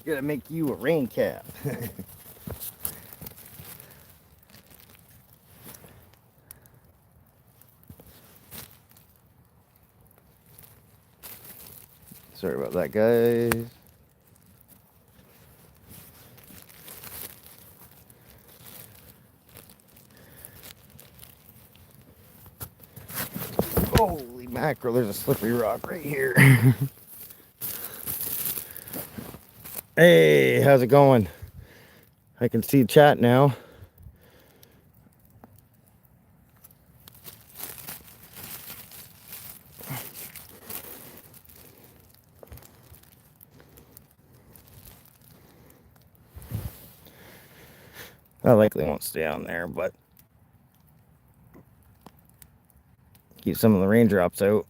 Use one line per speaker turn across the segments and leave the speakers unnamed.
Gotta make you a rain cap. Sorry about that, guys. Holy mackerel, there's a slippery rock right here. Hey, how's it going? I can see chat now. I likely won't stay on there, but keep some of the raindrops out.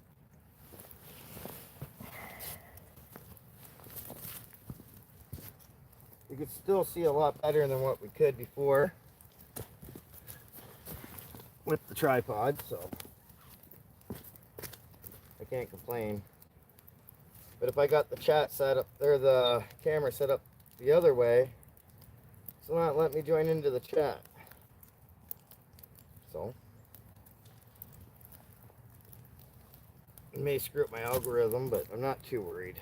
You could still see a lot better than what we could before with the tripod, so I can't complain. But if I got the chat set up, or the camera set up the other way, it's not letting me join into the chat. So it may screw up my algorithm, but I'm not too worried.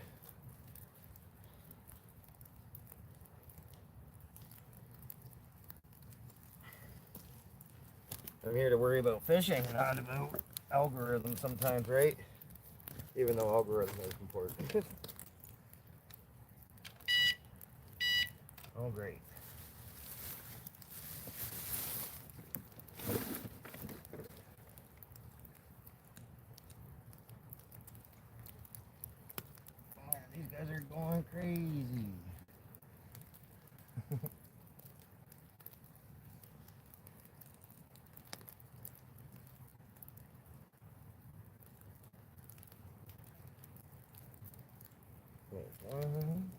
I'm here to worry about fishing, not about algorithm sometimes, right? Even though algorithm is important. Oh, great. Man, these guys are going crazy. There's one.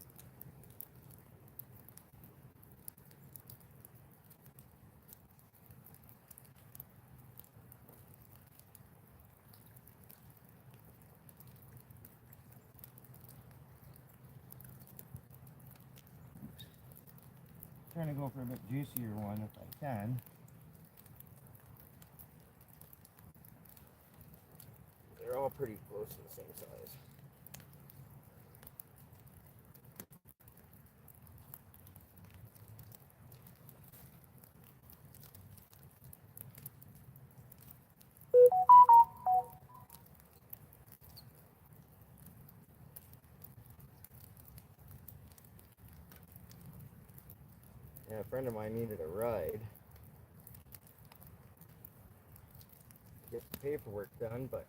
Trying to go for a bit juicier one if I can. They're all pretty close to the same size. Yeah, a friend of mine needed a ride to get the paperwork done, but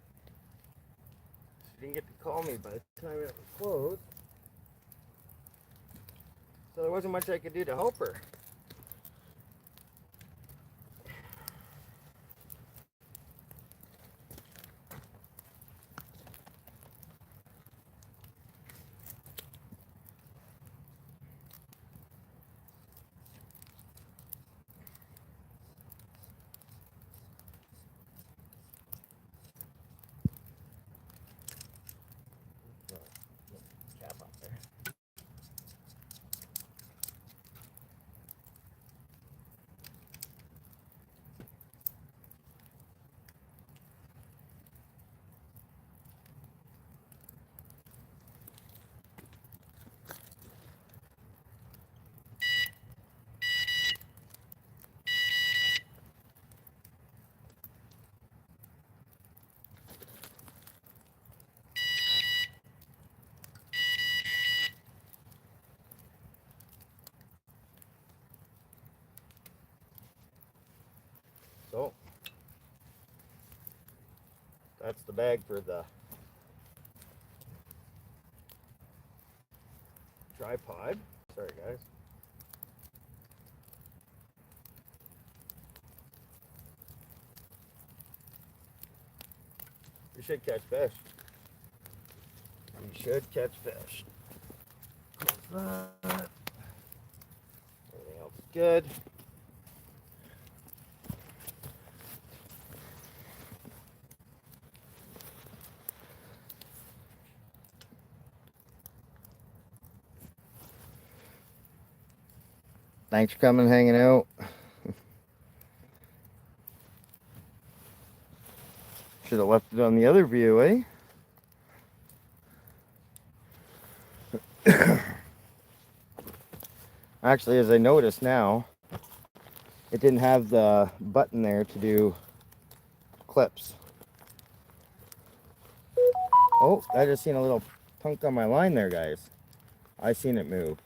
she didn't get to call me by the time it was closed. So there wasn't much I could do to help her. Cap up there. So that's the bag for the tripod. Sorry, guys. You should catch fish. You should catch fish. Close that. Everything else is good. Thanks for coming and hanging out. Should have left it on the other view, eh? Actually, as I noticed now, it didn't have the button there to do clips. Oh, I just seen a little punk on my line there, guys. I seen it move.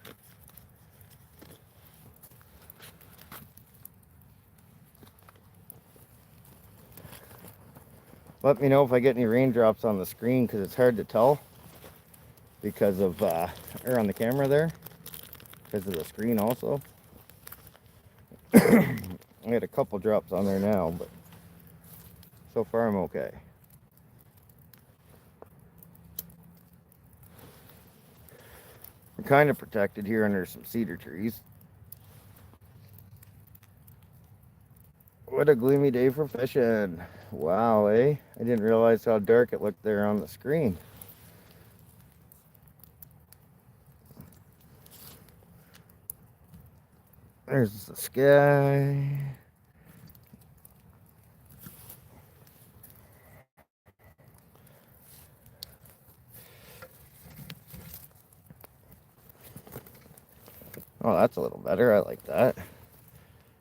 Let me know if I get any raindrops on the screen, because it's hard to tell because of, or on the camera there, because of the screen also. I had a couple drops on there now, but so far I'm okay. We're kind of protected here under some cedar trees. What a gloomy day for fishing. Wow, eh? I didn't realize how dark it looked there on the screen. There's the sky. Oh, that's a little better. I like that.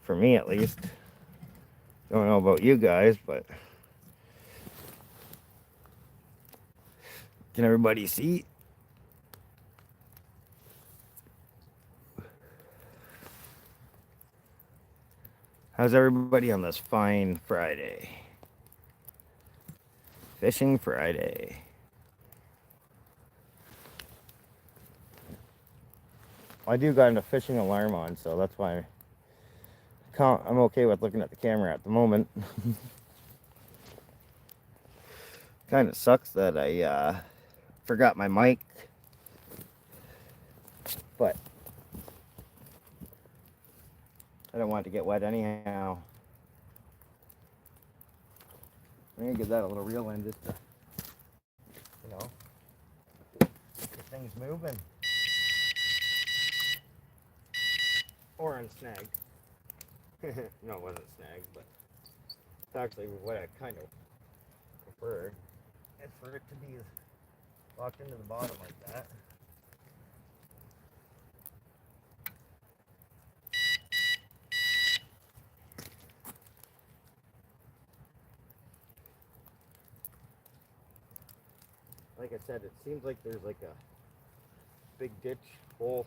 For me, at least. Don't know about you guys, but can everybody see? How's everybody on this fine Friday? Fishing Friday. I do got a fishing alarm on, so that's why I'm okay with looking at the camera at the moment. Kind of sucks that I forgot my mic, but I don't want it to get wet anyhow. I'm gonna give that a little reel in just to, you know, get things moving. Or unsnagged. No, it wasn't snagged, but it's actually what I kind of prefer. And for it to be locked into the bottom like that. Like I said, it seems like there's like a big ditch hole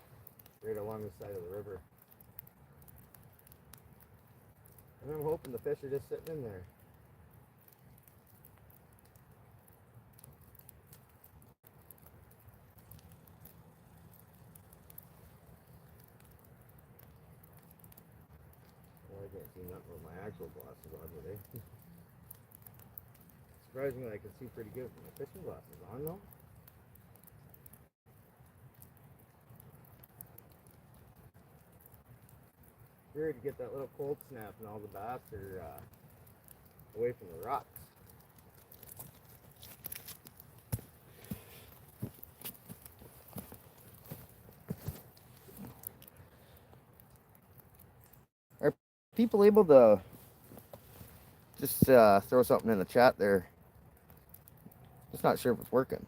right along the side of the river. And I'm hoping the fish are just sitting in there. Well, I can't see nothing with my actual glasses on today. Surprisingly, I can see pretty good with my fishing glasses on though. Weird to get that little cold snap and all the bass are away from the rocks. Are people able to just throw something in the chat there? Just not sure if it's working.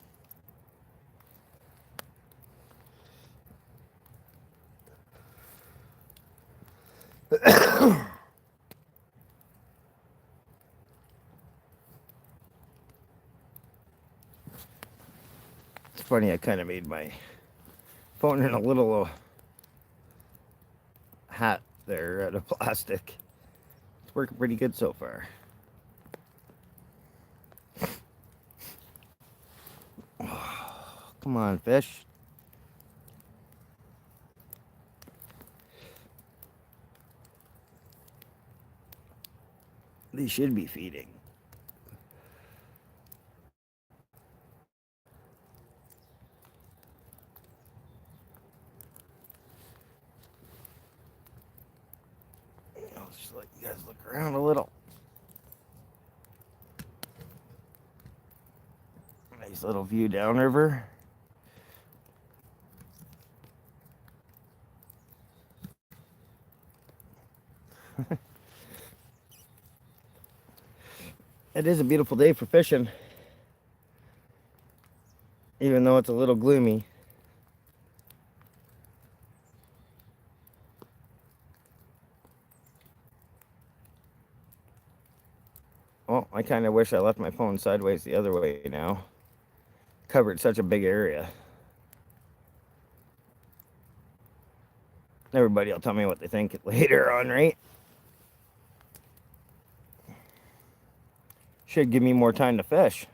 It's funny, I kind of made my phone in a little hat there out of plastic. It's working pretty good so far. Come on, fish. They should be feeding. I'll just let you guys look around a little. Nice little view downriver. It is a beautiful day for fishing, even though it's a little gloomy. Well, I kind of wish I left my phone sideways the other way now. Covered such a big area. Everybody will tell me what they think later on, right? Should give me more time to fish.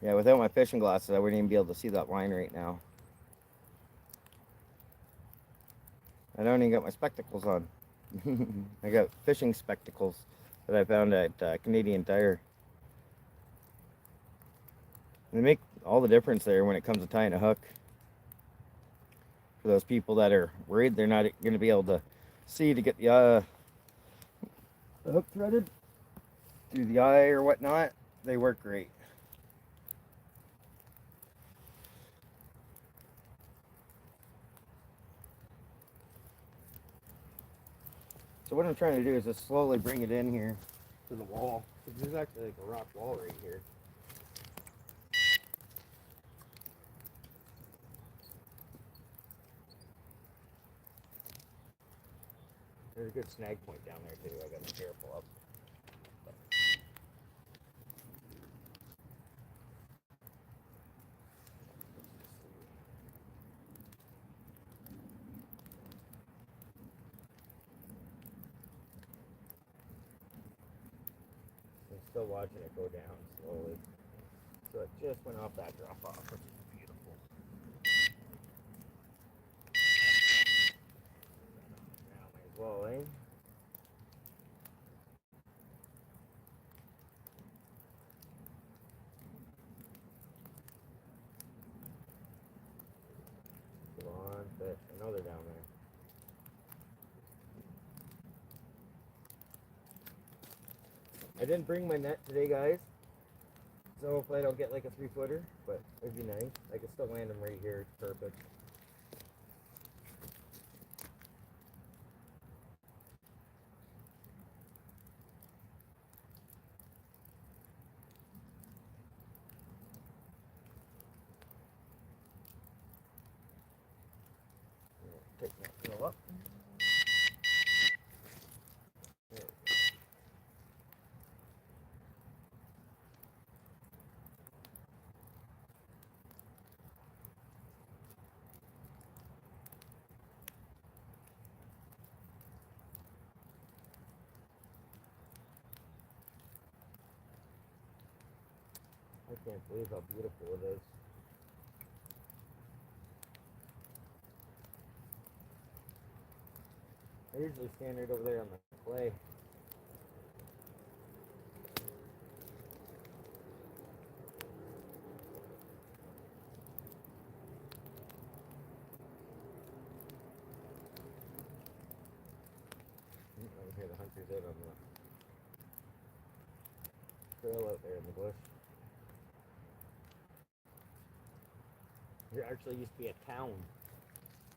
Yeah, without my fishing glasses, I wouldn't even be able to see that line right now. I don't even got my spectacles on. I got fishing spectacles that I found at Canadian Tire. They make all the difference there when it comes to tying a hook. For those people that are worried they're not going to be able to see to get the hook threaded through the eye or whatnot, they work great. So what I'm trying to do is just slowly bring it in here to the wall. There's actually like a rock wall right here. There's a good snag point down there too. I gotta be careful of. I'm still watching it go down slowly. So it just went off that drop off, which is beautiful. Now might as well, eh? Come on, fish. I know they're down there. I didn't bring my net today, guys. So hopefully I don't get like a 3-footer, but it'd be nice. I could still land them right here. It's perfect. Take that reel up. I can't believe how beautiful it is. I usually stand right over there on the clay. I can hear the hunters out on the trail out there in the bush. There actually used to be a town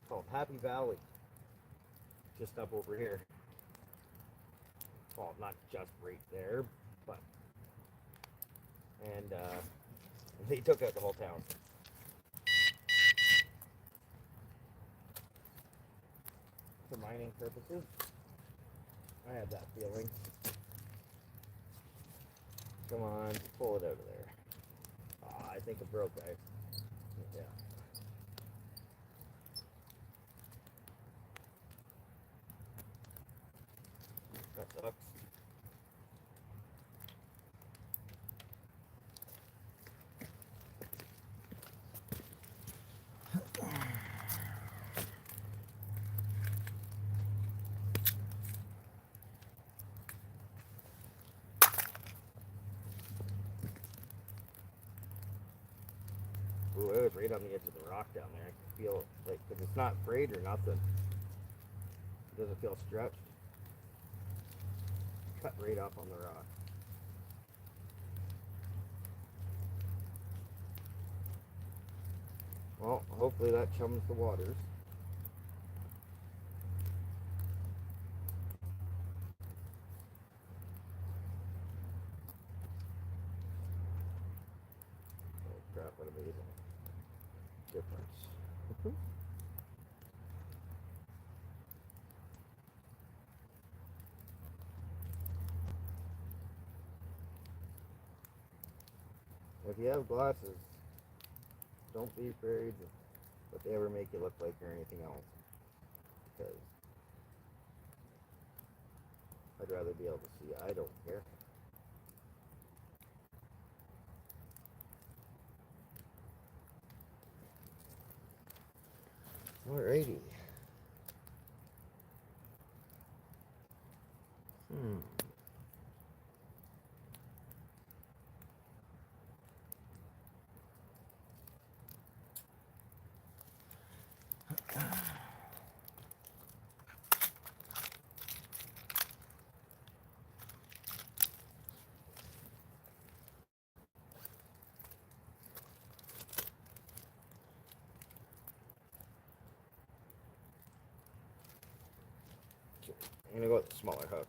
called Happy Valley just up over here. Well, not just right there, but and they took out the whole town. For mining purposes. I had that feeling. Come on, pull it out of there. Oh, I think it broke, guys. Yeah. That sucks. Ooh, it was right on the edge of the rock down there. I can feel it, like, because it's not frayed or nothing. It doesn't feel stretched. Cut right off on the rock. Well, hopefully that chums the waters. Oh crap, what amazing difference. If you have glasses, don't be afraid that they ever make you look like you're anything else. Because I'd rather be able to see. I don't care. Alrighty. I'm gonna go with the smaller hook.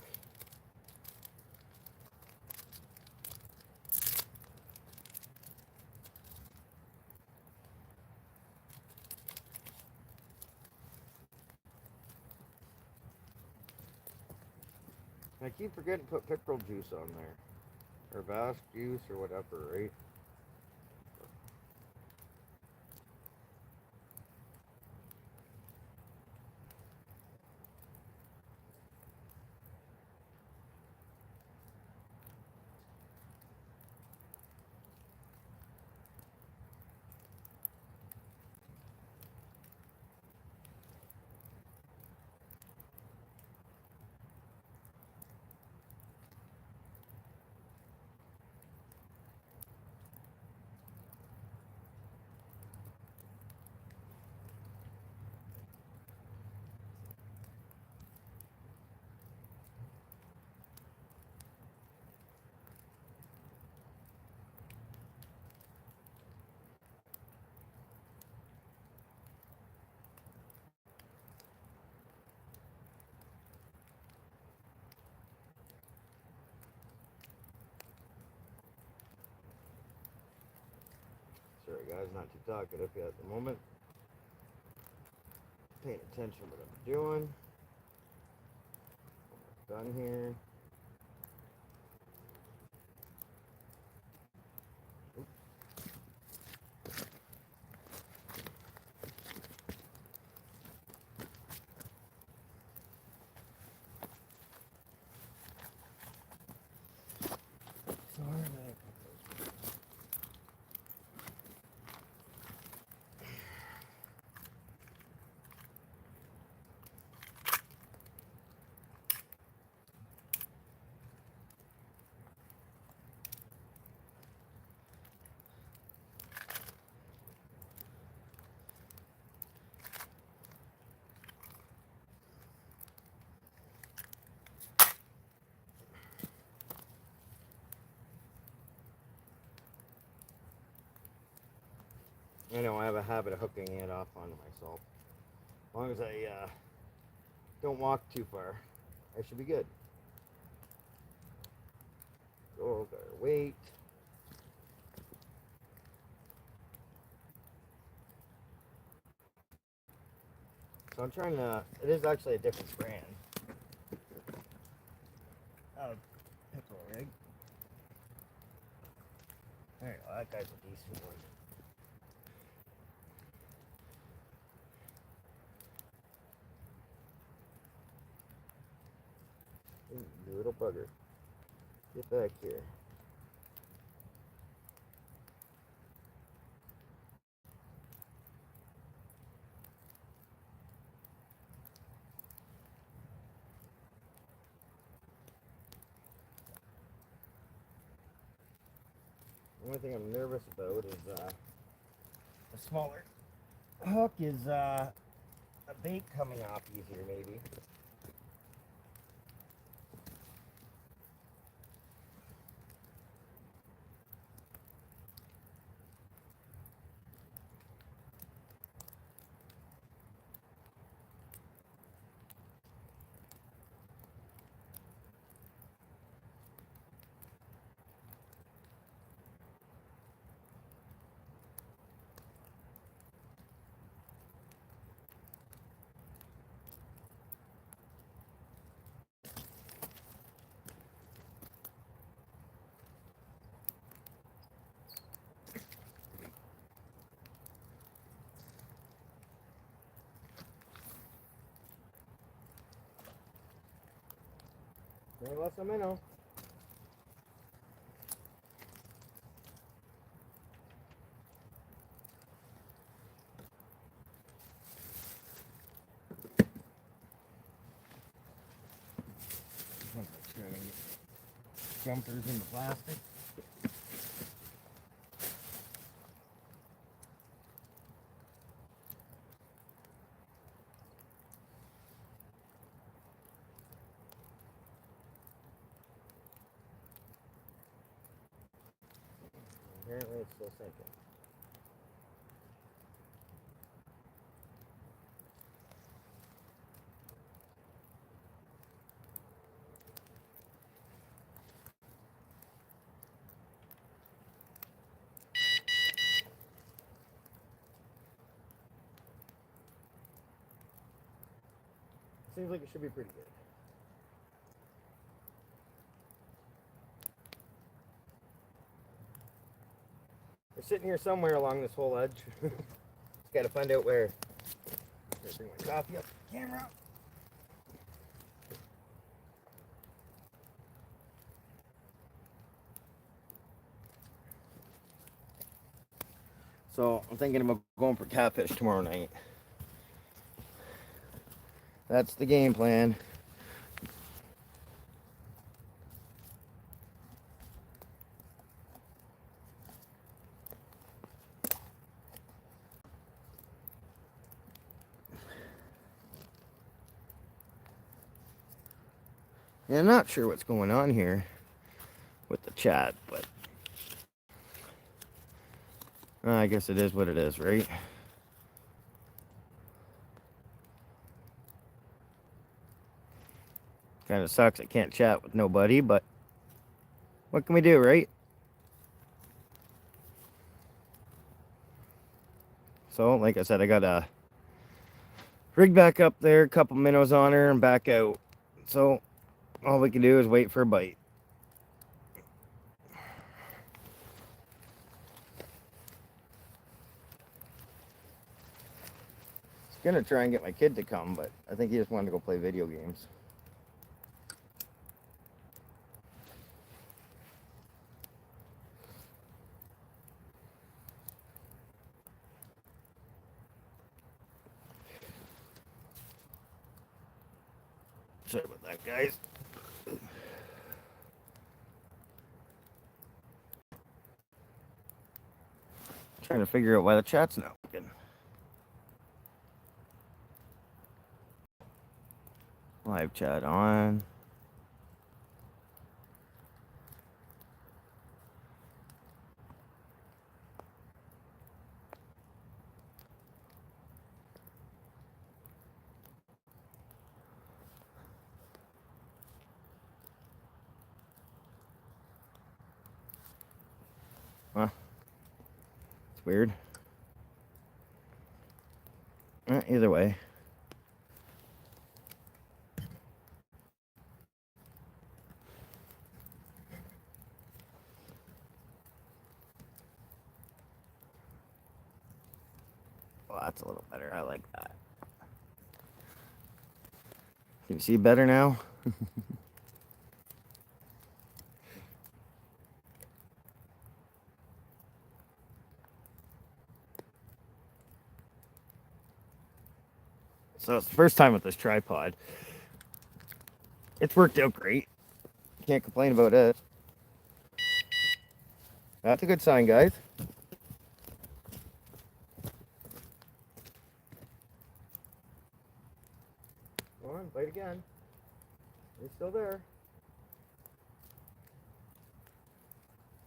I keep forgetting to put pickerel juice on there. Or bass juice or whatever, right? Sorry guys, not too talkative yet at the moment. Paying attention to what I'm doing. Almost done here. I know I have a habit of hooking it off onto myself. As long as I don't walk too far, I should be good. Go, gotta wait. So I'm trying to, it is actually a different brand of pickerel rig. There you go, that guy's a decent one. You little bugger. Get back here. The only thing I'm nervous about is a smaller hook is a bait coming off easier maybe. More or less a minnow. Make sure I can get jumpers in the plastic. Apparently it's still sinking. Seems like it should be pretty good. They're sitting here somewhere along this whole edge. Just gotta find out where. Bring my coffee up the camera. So I'm thinking about going for catfish tomorrow night. That's the game plan. Yeah, I'm not sure what's going on here with the chat, but I guess it is what it is, right? Kind of sucks I can't chat with nobody, but what can we do, right? So, like I said, I got a rig back up there, a couple minnows on her, and back out. So, all we can do is wait for a bite. I was gonna try and get my kid to come, but I think he just wanted to go play video games. Sorry about that, guys. Trying to figure out why the chat's not working. Live chat on. Huh? It's weird. Either way. Well, that's a little better. I like that. Can you see better now? So it's the first time with this tripod. It's worked out great. Can't complain about it. That's a good sign, guys. Come on, bite again. You're still there.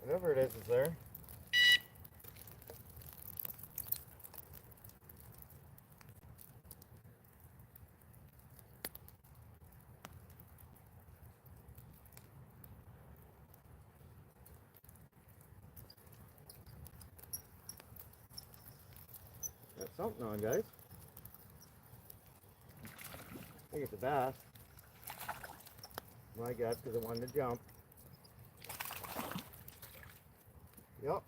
Whatever it is there. Got something on, guys. I think it's a bass. My guess, because it wanted to jump. Yep.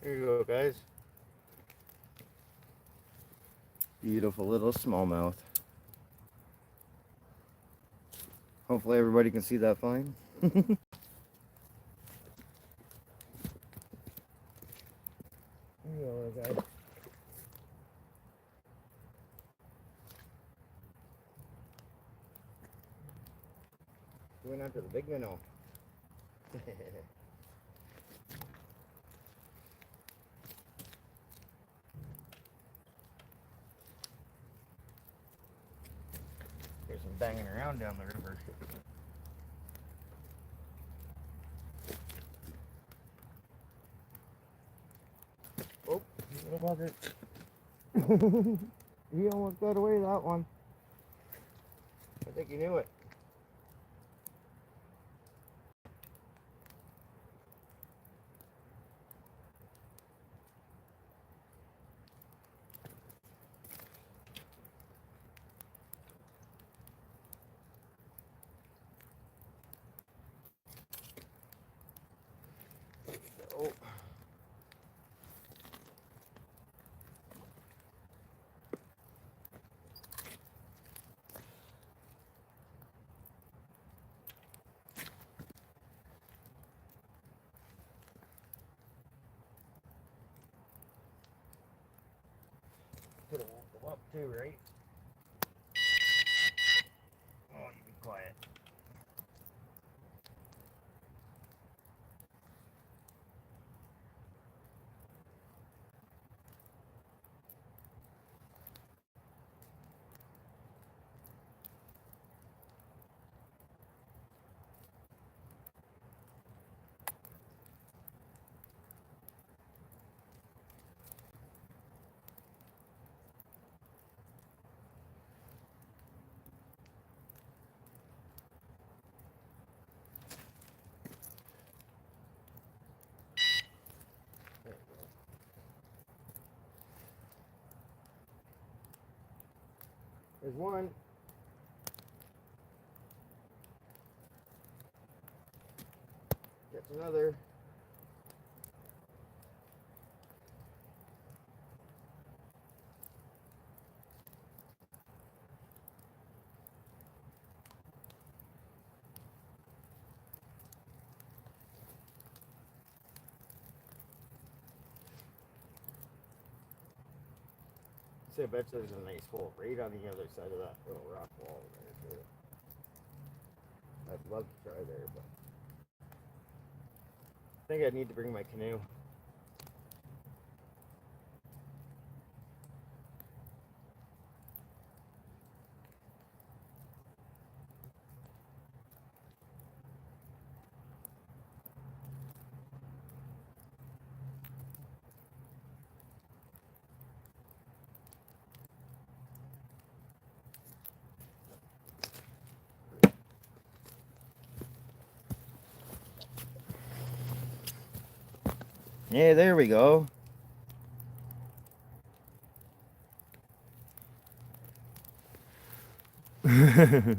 There you go, guys. Beautiful little smallmouth. Hopefully everybody can see that fine. There you go, guys. Going after the big minnow. There's some banging around down the river. Oh, little bugger. He almost got away that one. I think he knew it. Oh. Could have woke him up too, right? Oh, you be quiet. There's one. Gets another. I bet you there's a nice hole right on the other side of that little rock wall there too. I'd love to try there, but I think I need to bring my canoe. Yeah, there we go. Yeah,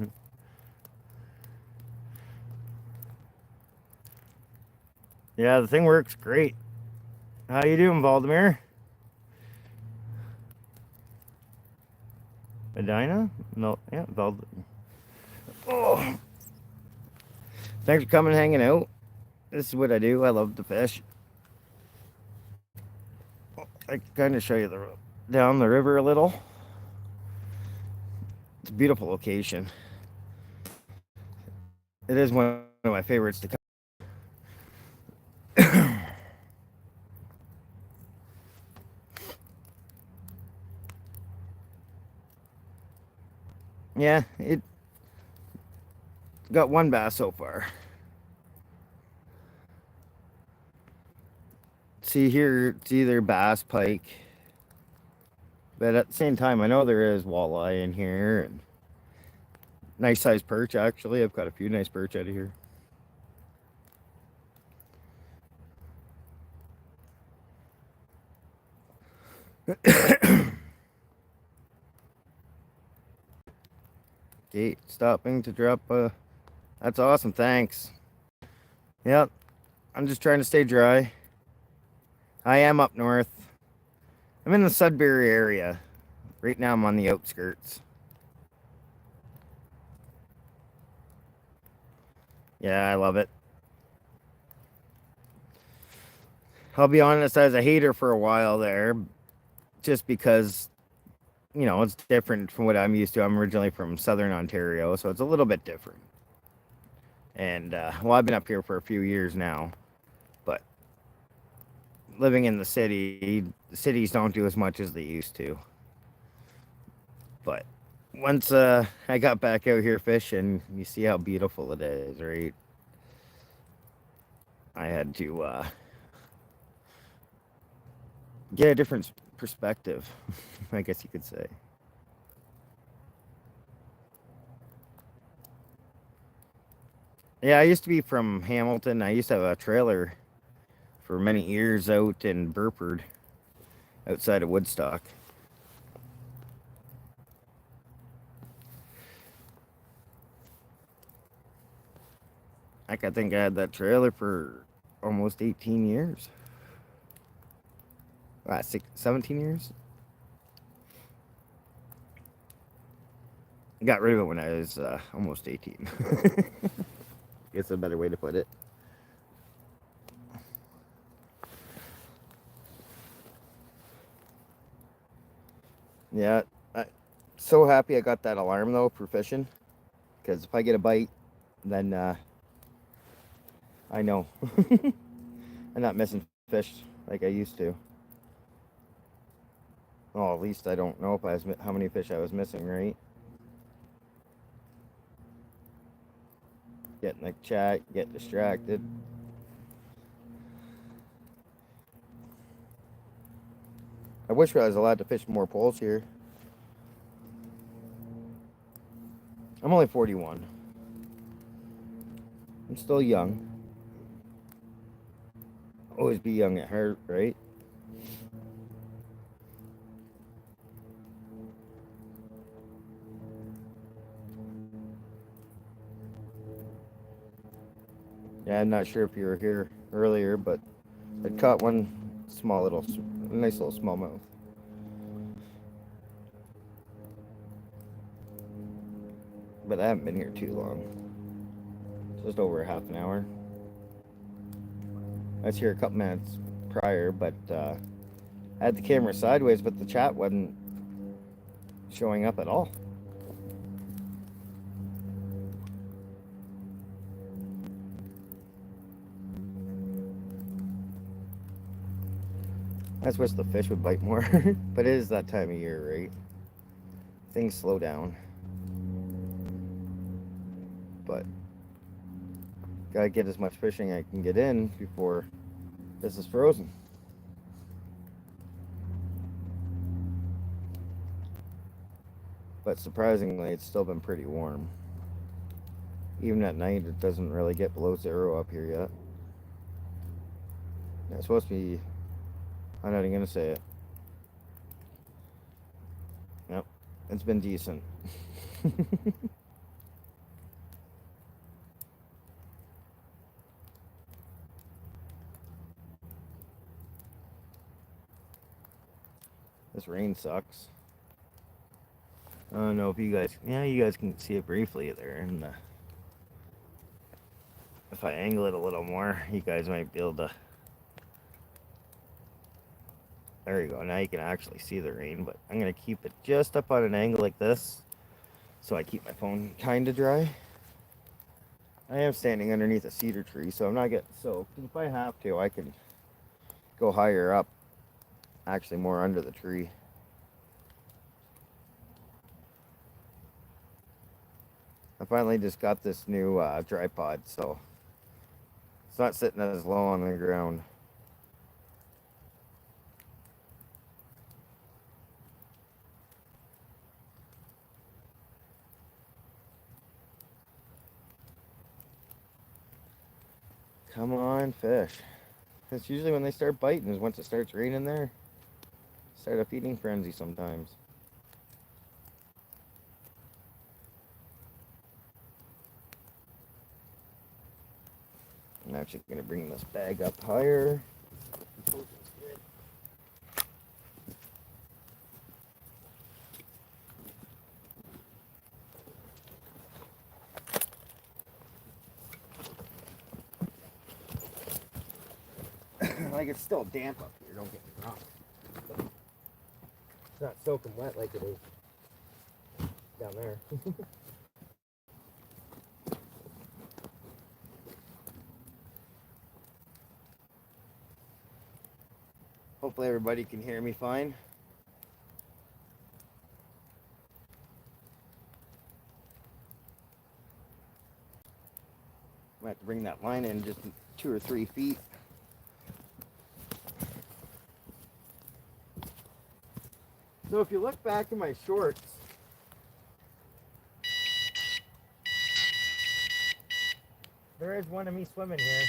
the thing works great. How you doing, Valdemir? Medina? No, yeah, Oh, thanks for coming and hanging out. This is what I do. I love to fish. I can kind of show you the down the river a little. It's a beautiful location. It is one of my favorites to come. Yeah, it got one bass so far. See here, it's either bass, pike, but at the same time, I know there is walleye in here and nice sized perch. Actually, I've got a few nice perch out of here. Okay, stopping to drop. That's awesome. Thanks. Yep, I'm just trying to stay dry. I am up north. I'm in the Sudbury area. Right now I'm on the outskirts. Yeah, I love it. I'll be honest, I was a hater for a while there, just because, it's different from what I'm used to. I'm originally from southern Ontario, so it's a little bit different. And, well, I've been up here for a few years now, but living in the cities don't do as much as they used to. But once I got back out here fishing, you see how beautiful it is, right? I had to get a different perspective, I guess you could say. Yeah, I used to be from Hamilton. I used to have a trailer for many years out in Burford, outside of Woodstock. I think I had that trailer for almost 18 years. 17 years? I got rid of it when I was almost 18. Guess a better way to put it. Yeah, I'm so happy I got that alarm though for fishing. Because if I get a bite, then I know I'm not missing fish like I used to. Oh, at least I don't know if how many fish I was missing, right? Get in the chat, get distracted. I wish I was allowed to fish more poles here. I'm only 41. I'm still young. Always be young at heart, right? Yeah, I'm not sure if you were here earlier, but I caught one nice little smallmouth. But I haven't been here too long. Just over half an hour. I was here a couple minutes prior, but I had the camera sideways, but the chat wasn't showing up at all. I just wish the fish would bite more, but it is that time of year, right? Things slow down. But gotta get as much fishing I can get in before this is frozen. But surprisingly, it's still been pretty warm. Even at night, it doesn't really get below zero up here yet. It's supposed to be. I'm not even gonna say it. Yep, it's been decent. This rain sucks. I don't know if you guys. Yeah, you guys can see it briefly there, and if I angle it a little more, you guys might be able to. There you go. Now you can actually see the rain, but I'm gonna keep it just up on an angle like this, so I keep my phone kind of dry. I am standing underneath a cedar tree, so I'm not getting soaked. If I have to, I can go higher up, actually more under the tree. I finally just got this new tripod, so it's not sitting as low on the ground. Come on, fish. It's usually when they start biting is once it starts raining there. Start a feeding frenzy sometimes. I'm actually going to bring this bag up higher. Like, it's still damp up here, don't get me wrong. But it's not soaking wet like it is down there. Hopefully everybody can hear me fine. I have to bring that line in just 2 or 3 feet. So if you look back in my shorts, there is one of me swimming here.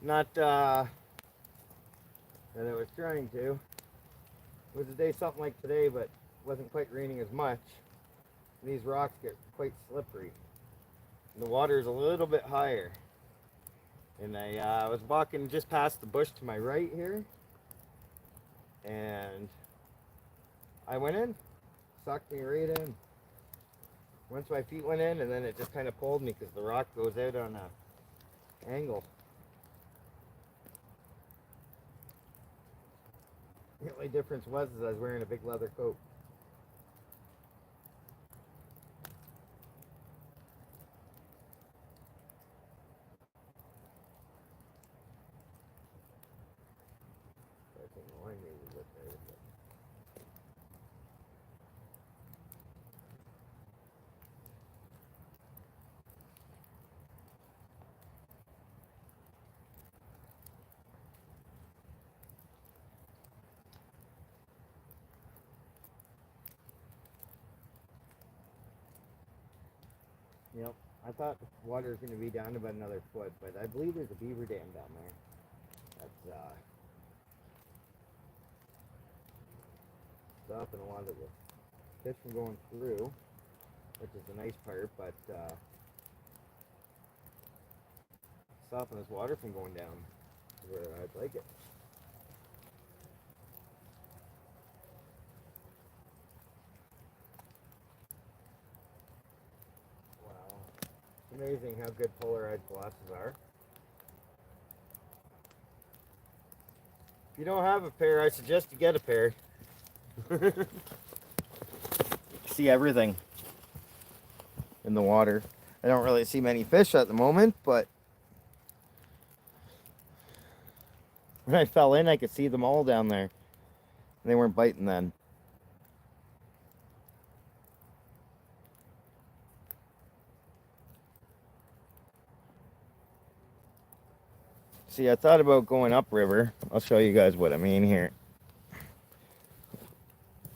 Not that I was trying to. It was a day something like today, but wasn't quite raining as much. And these rocks get quite slippery. And the water is a little bit higher. And I was walking just past the bush to my right here. And I went in, sucked me right in. Once my feet went in, and then it just kind of pulled me because the rock goes out on an angle. The only difference was I was wearing a big leather coat. I think the line maybe was there, but... Yep, I thought the water was going to be down about another foot, but I believe there's a beaver dam down there. That's stopping a lot of the fish from going through, which is the nice part, but stopping this water from going down to where I'd like it. Wow, it's amazing how good polarized glasses are. If you don't have a pair, I suggest you get a pair. See everything in the water. I don't really see many fish at the moment, but when I fell in, I could see them all down there. They weren't biting then. See, I thought about going upriver. I'll show you guys what I mean here.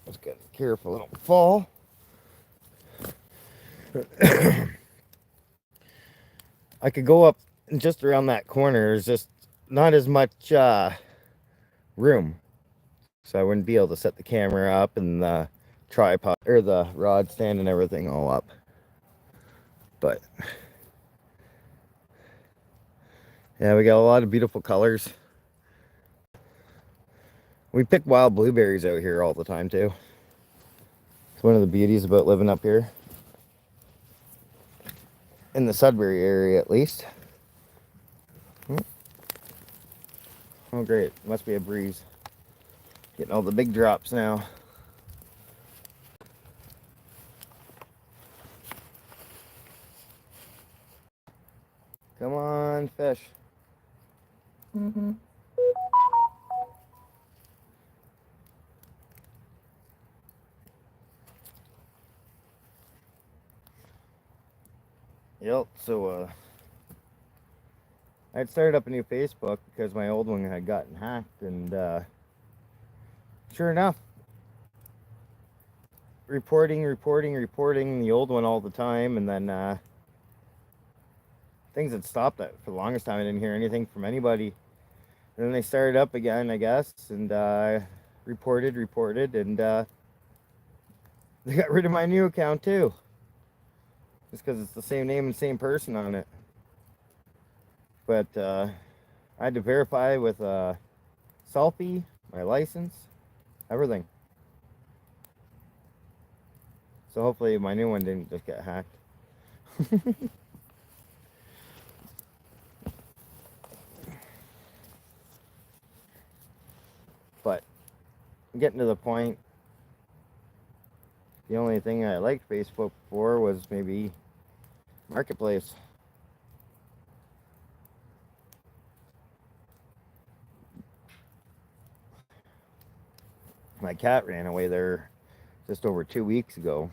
Let's get careful, I don't fall. I could go up just around that corner. There's just not as much room. So I wouldn't be able to set the camera up and the tripod or the rod stand and everything all up. But yeah, we got a lot of beautiful colors. We pick wild blueberries out here all the time too. It's one of the beauties about living up here. In the Sudbury area at least. Oh great, must be a breeze. Getting all the big drops now. Come on, fish. Mm-hmm. Yep, so I'd started up a new Facebook because my old one had gotten hacked, and sure enough, reporting the old one all the time, and then things had stopped for the longest time. I didn't hear anything from anybody. And then they started up again, I guess, and reported, and they got rid of my new account too. Just because it's the same name and same person on it. But I had to verify with Selfie, my license, everything. So hopefully my new one didn't just get hacked. getting to the point. The only thing I liked Facebook for was maybe Marketplace. My cat ran away there just over 2 weeks ago.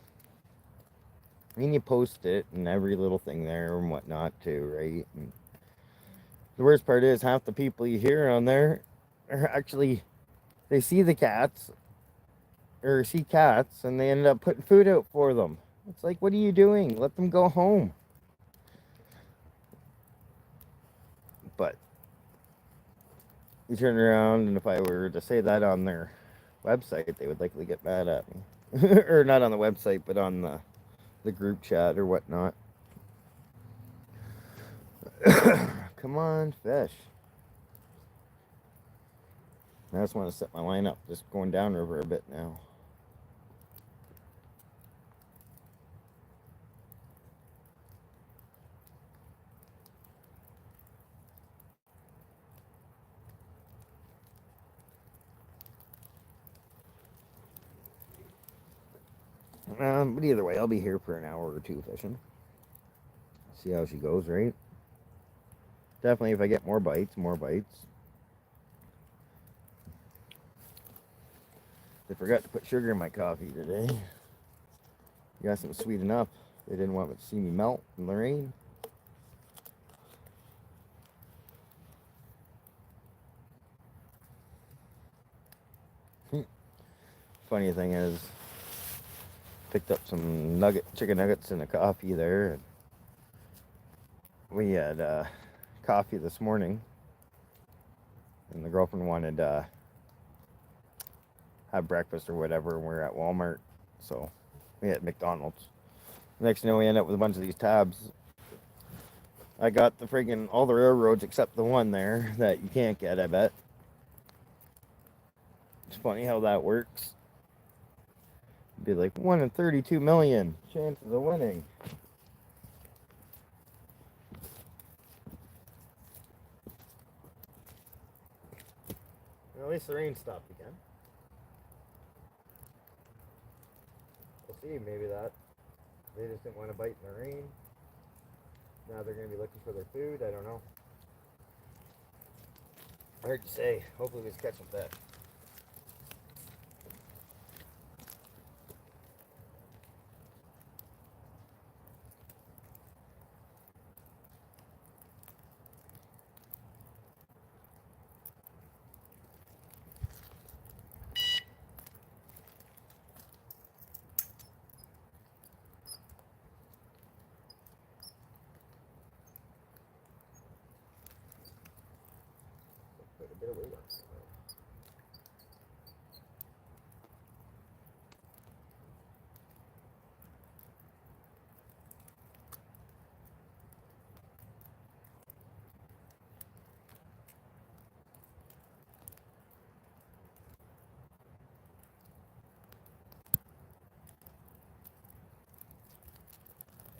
I mean, you post it and every little thing there and whatnot too, right? And the worst part is half the people you hear on there are actually, they see the cats or see cats and they end up putting food out for them. It's like, what are you doing? Let them go home. But you turn around and if I were to say that on their website, they would likely get mad at me. Or not on the website, but on the group chat or whatnot. Come on, fish. I just want to set my line up, just going downriver a bit now. But either way, I'll be here for an hour or two fishing. See how she goes, right? Definitely, if I get more bites, more bites. They forgot to put sugar in my coffee today. You got something sweet enough. They didn't want to see me melt in the rain. Funny thing is, picked up some chicken nuggets and a coffee there. And we had coffee this morning, and the girlfriend wanted to have breakfast or whatever, and we're at Walmart, so we had McDonald's. Next thing you know, we end up with a bunch of these tabs. I got the friggin' all the railroads except the one there that you can't get, I bet. It's funny how that works. It'd be like 1 in 32 million chances of winning. Well, at least the rain stopped again. We'll see, maybe that. They just didn't want to bite in the rain. Now they're going to be looking for their food. I don't know. Hard to say. Hopefully we just catch some fish. Put a bit of weight on it.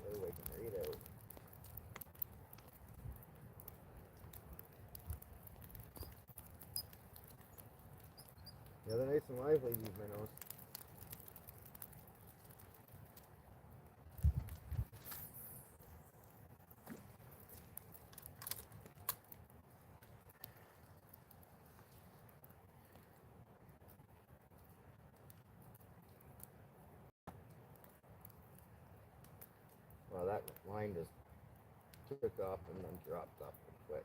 Really waking right out. Yeah, they're nice and lively, these minnows. Well, that line just took off and then dropped off quick.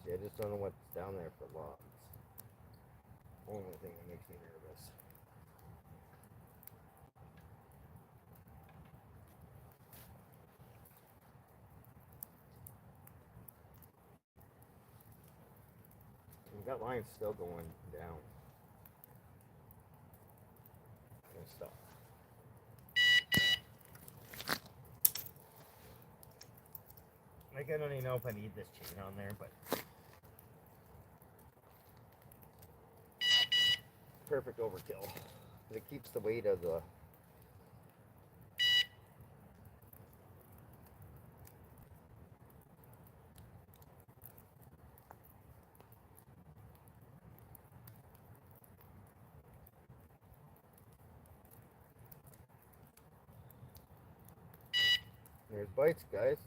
See, I just don't know what's down there for logs. Only thing that makes me nervous. And that line's still going down. And stuff. Like, I don't even know if I need this chain on there, but perfect overkill. It keeps the weight of the There's bites, guys.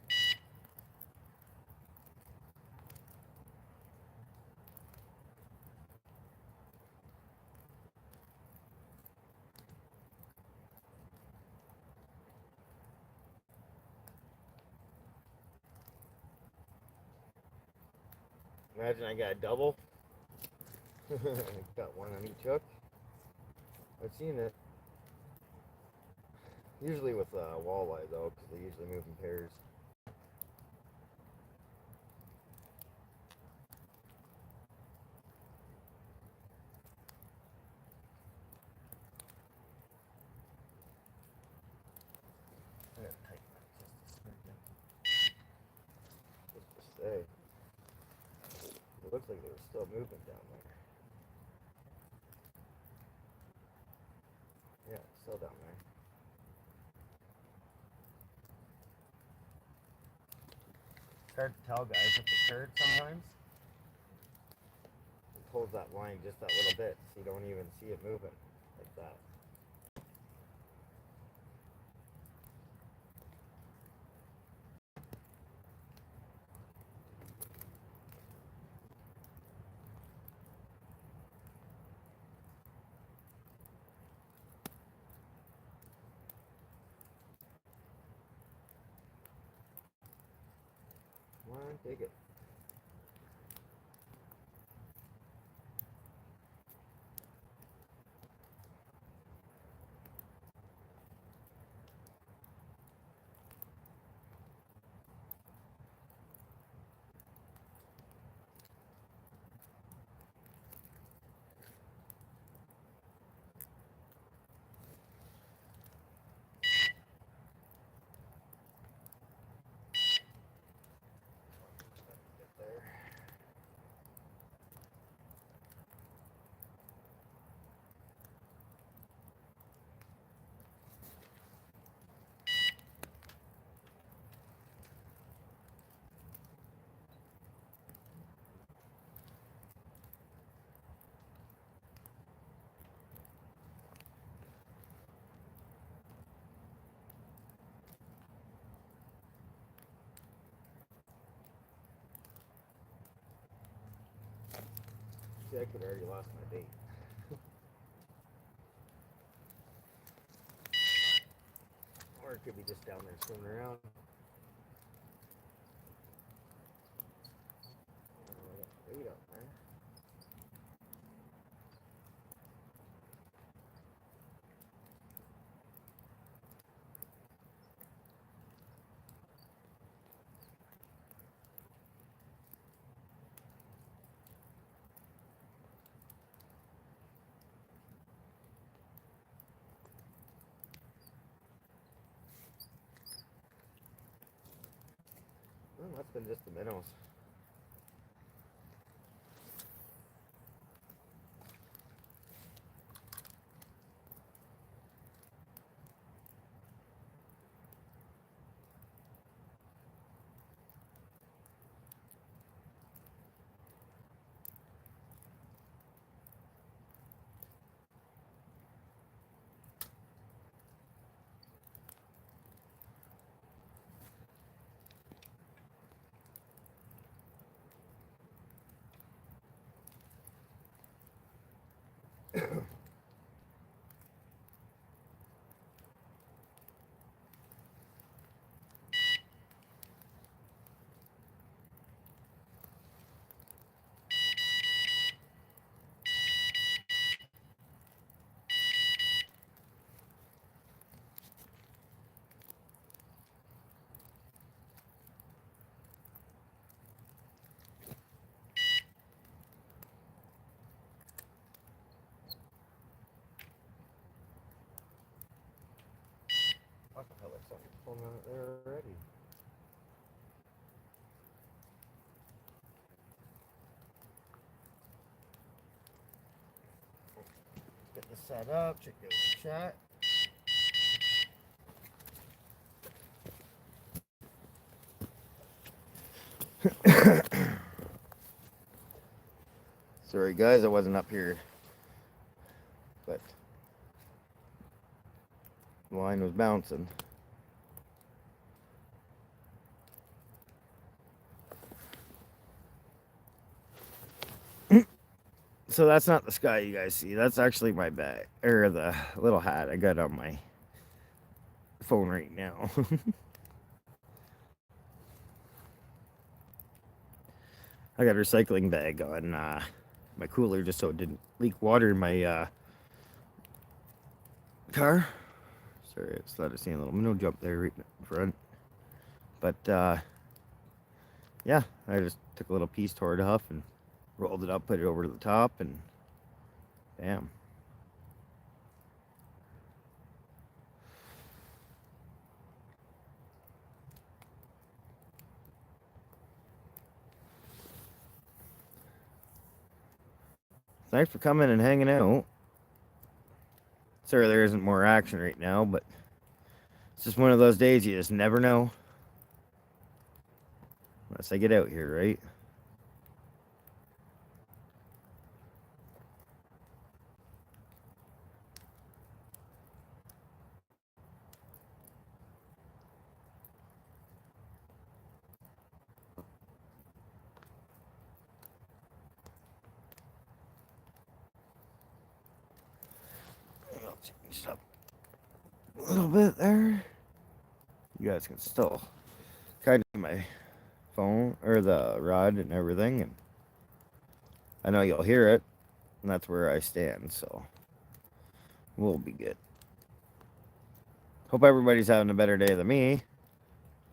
Imagine I got a double. Got one on each hook. I've seen it. Usually with walleye though, because they usually move in pairs. I gotta tighten that just a second. Just to say, it looks like they were still moving down there. Yeah, it's still down there. It's hard to tell, guys, with the current sometimes. It pulls that line just that little bit, so you don't even see it moving like that. Come on, take it. Get there. See, I could have already lost my bait. Or it could be just down there swimming around. Bait up there. Well, that's been just the minnows. What the hell is something pulling out there already? set up, check out the chat. Sorry guys, I wasn't up here, but the line was bouncing. So that's not the sky you guys see. That's actually my bag, or the little hat I got on my phone right now. I got a recycling bag on my cooler just so it didn't leak water in my car. Sorry, I just thought I seen a little minnow jump there right in front. But yeah, I just took a little piece, tore it off, and rolled it up, put it over to the top, and bam. Thanks for coming and hanging out. Sorry there isn't more action right now, but it's just one of those days you just never know. Unless I get out here, right? I'll change up a little bit there. You guys can still kind of see my phone or the rod and everything, and I know you'll hear it, and that's where I stand, so we'll be good. Hope everybody's having a better day than me.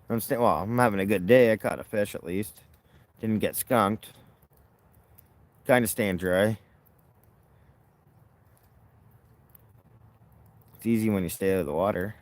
I'm having a good day. I caught a fish at least. Didn't get skunked. Kind of staying dry. It's easy when you stay out of the water.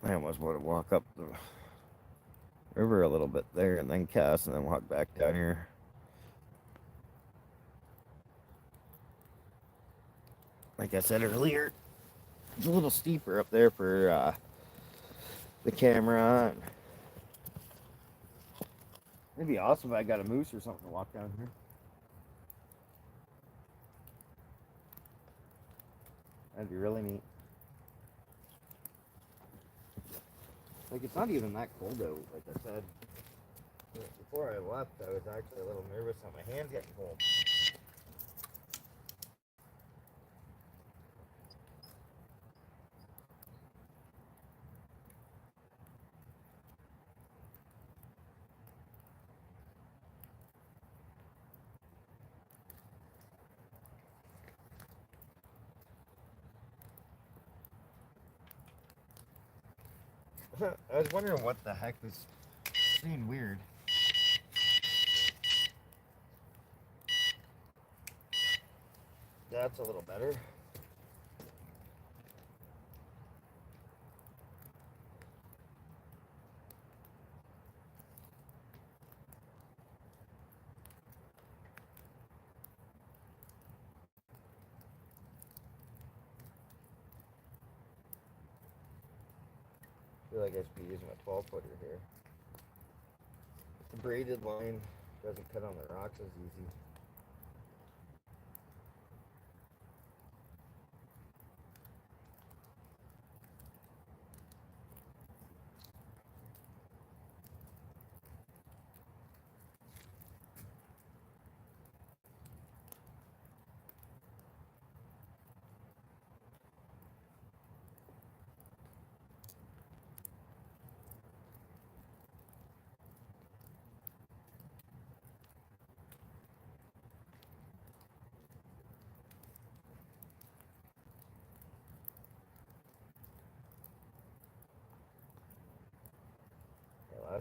I almost want to walk up the river a little bit there and then cast and then walk back down here. Like I said earlier, it's a little steeper up there for the camera. It'd be awesome if I got a moose or something to walk down here. That'd be really neat. Like, it's not even that cold out, like I said. Before I left, I was actually a little nervous on my hands getting cold. I was wondering what the heck was being weird. That's a little better. I feel like I should be using a 12-footer here. The braided line doesn't cut on the rocks as easy.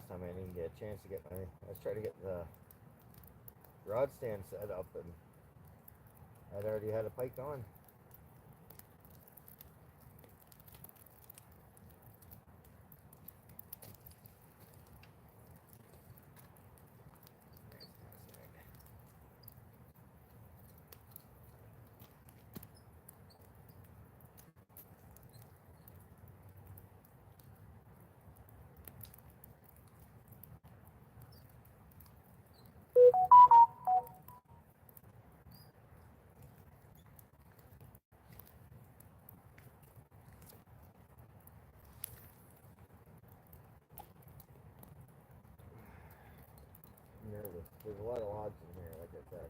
last time I didn't get a chance to get my. I was trying to get the rod stand set up, and I'd already had a pike on. Nervous. There's a lot of logs in here, like I said.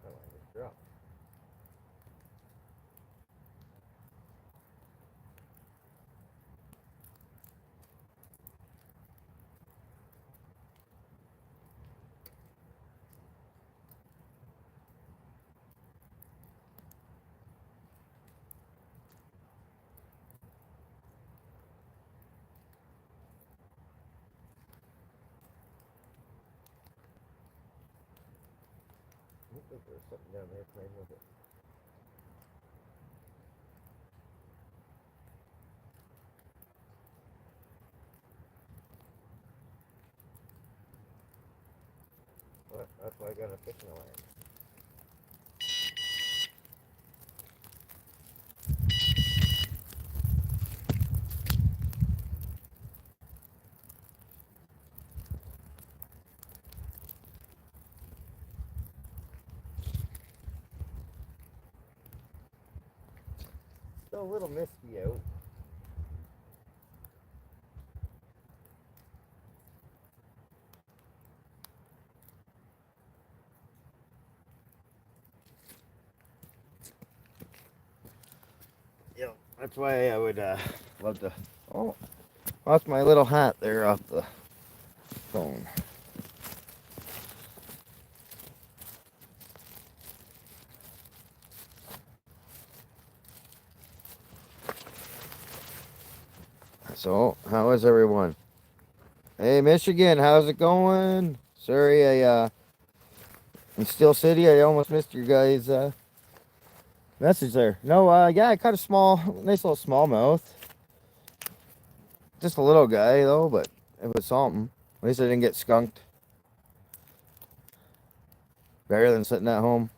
Oh, I just dropped. Looks like there's something down there playing with it. But that's why I got a fishing alarm. Still a little misty out. Yeah, that's why I would love to. Oh, lost my little hat there off the phone. So, how is everyone? Hey, Michigan, how's it going? Sorry, in Steel City, I almost missed your guys' message there. No, yeah, I caught a nice little smallmouth. Just a little guy, though, but it was something. At least I didn't get skunked. Better than sitting at home.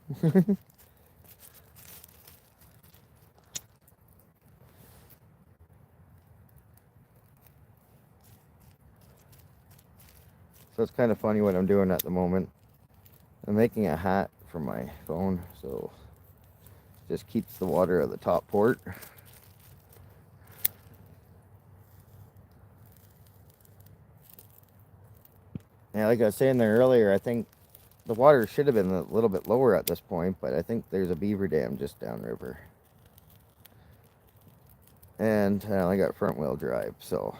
So it's kind of funny what I'm doing at the moment. I'm making a hat for my phone, so just keeps the water at the top port. Yeah, like I was saying there earlier, I think the water should have been a little bit lower at this point, but I think there's a beaver dam just downriver. And I only got front wheel drive, so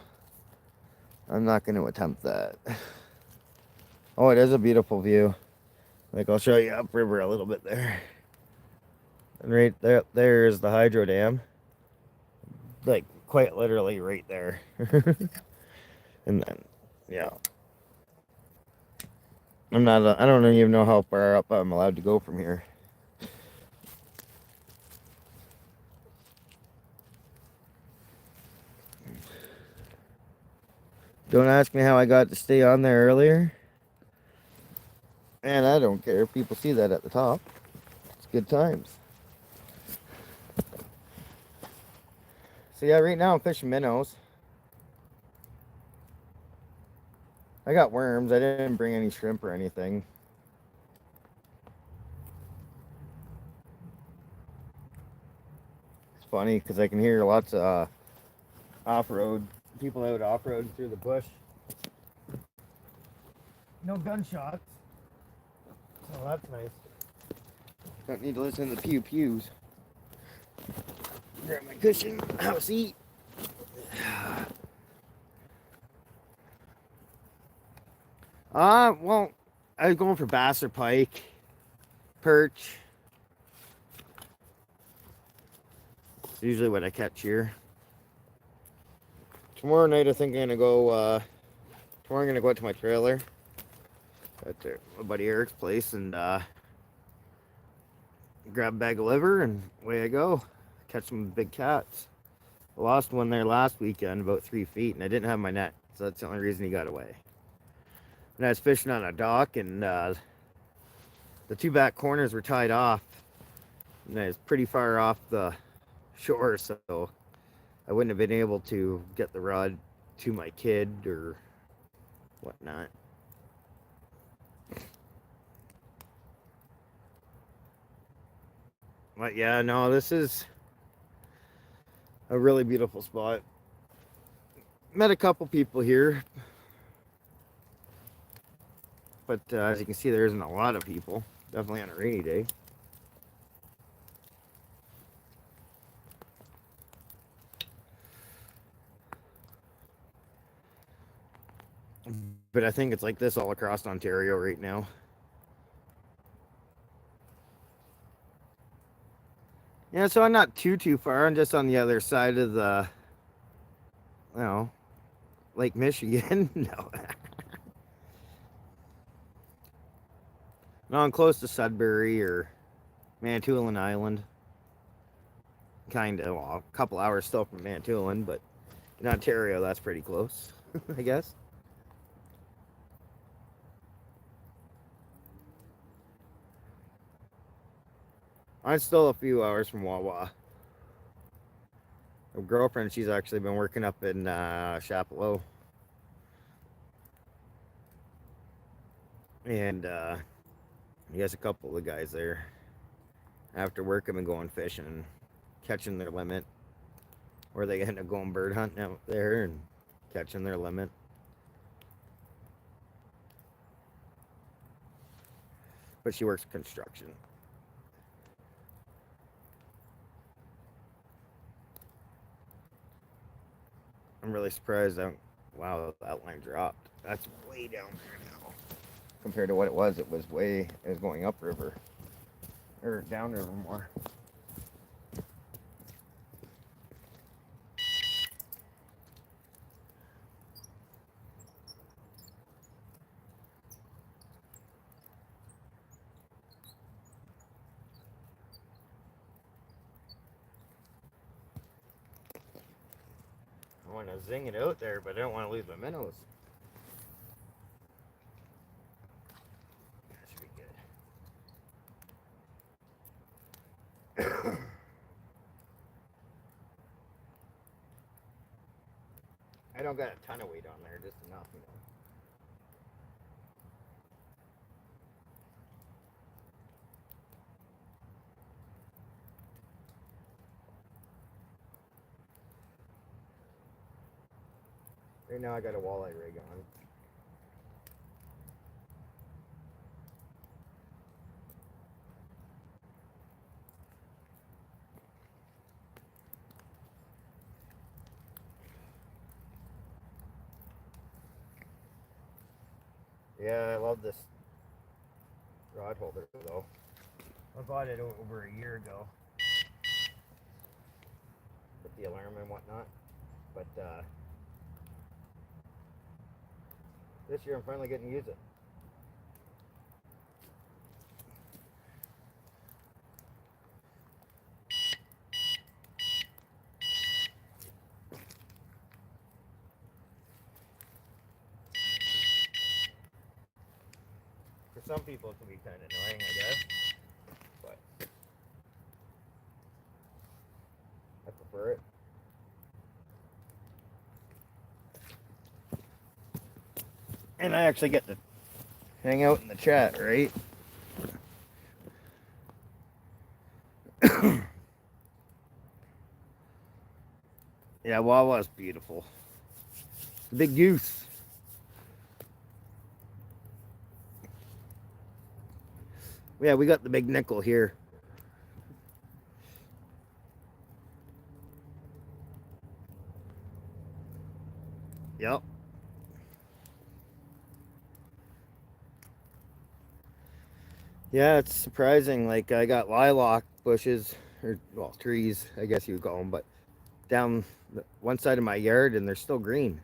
I'm not going to attempt that. Oh, it is a beautiful view. Like, I'll show you upriver a little bit there. And right there is the hydro dam. Like, quite literally right there. And then, yeah. I don't even know how far up I'm allowed to go from here. Don't ask me how I got to stay on there earlier. And I don't care if people see that at the top. It's good times. So yeah, right now I'm fishing minnows. I got worms. I didn't bring any shrimp or anything. It's funny because I can hear lots of off-road people out off-roading through the bush. No gunshots, so that's nice. Don't need to listen to the pew pews. Grab my cushion, have a seat. Well, I was going for bass or pike, perch. It's usually what I catch here. Tomorrow night I think I'm gonna go. Tomorrow I'm gonna go out to my trailer at my buddy Eric's place and grab a bag of liver and away I go. Catch some big cats. I lost one there last weekend, about 3 feet, and I didn't have my net, so that's the only reason he got away. And I was fishing on a dock, and the two back corners were tied off, and I was pretty far off the shore, so I wouldn't have been able to get the rod to my kid or whatnot. But yeah, no, this is a really beautiful spot. Met a couple people here, but as you can see, there isn't a lot of people. Definitely on a rainy day. But I think it's like this all across Ontario right now. Yeah, so I'm not too far. I'm just on the other side of the, Lake Michigan. No. No, I'm close to Sudbury or Manitoulin Island. Kind of, well, a couple hours still from Manitoulin, but in Ontario, that's pretty close, I guess. I'm still a few hours from Wawa. My girlfriend, she's actually been working up in Chapelot. And he has a couple of guys there. After work, I've been going fishing and catching their limit. Or they end up going bird hunting out there and catching their limit. But she works construction. I'm really surprised. Wow, that line dropped. That's way down there now. Compared to what it was going upriver. Or downriver more. I want to zing it out there, but I don't want to lose my minnows. That should be good. I don't got a ton of weight on there, just enough, Right now I got a walleye rig on. Yeah, I love this rod holder though. I bought it over a year ago with the alarm and whatnot. But this year I'm finally getting to use it. For some people it can be kind of annoying, I guess. But I prefer it. And I actually get to hang out in the chat, right? Yeah, Wawa's beautiful. The big goose. Yeah, we got the big nickel here. Yep. Yeah, it's surprising. Like, I got lilac bushes, or, well, trees, I guess you would call them, but down one side of my yard, and they're still green,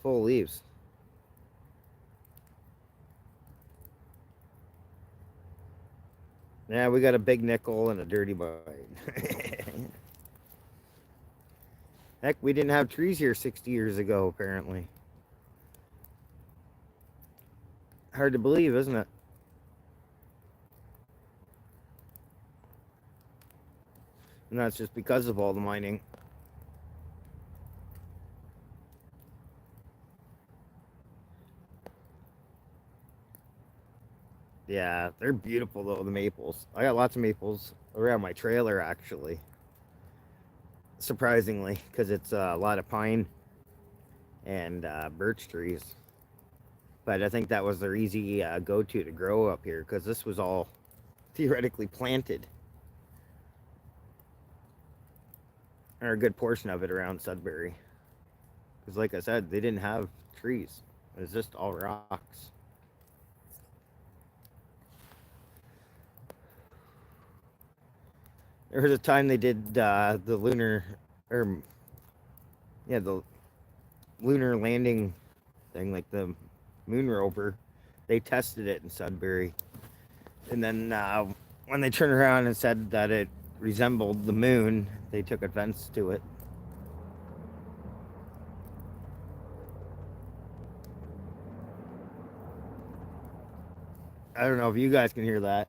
full of leaves. Yeah, we got a big nickel and a dirty bite. Heck, we didn't have trees here 60 years ago, apparently. Hard to believe, isn't it? And that's just because of all the mining. Yeah, they're beautiful though, the maples. I got lots of maples around my trailer actually. Surprisingly, because it's a lot of pine and birch trees. But I think that was their easy go-to to grow up here because this was all theoretically planted, or a good portion of it around Sudbury. Because, like I said, they didn't have trees; it was just all rocks. There was a time they did the lunar, or yeah, the lunar landing thing, like the moon rover. They tested it in Sudbury, and then when they turned around and said that it resembled the moon, they took offense to it. I don't know if you guys can hear that,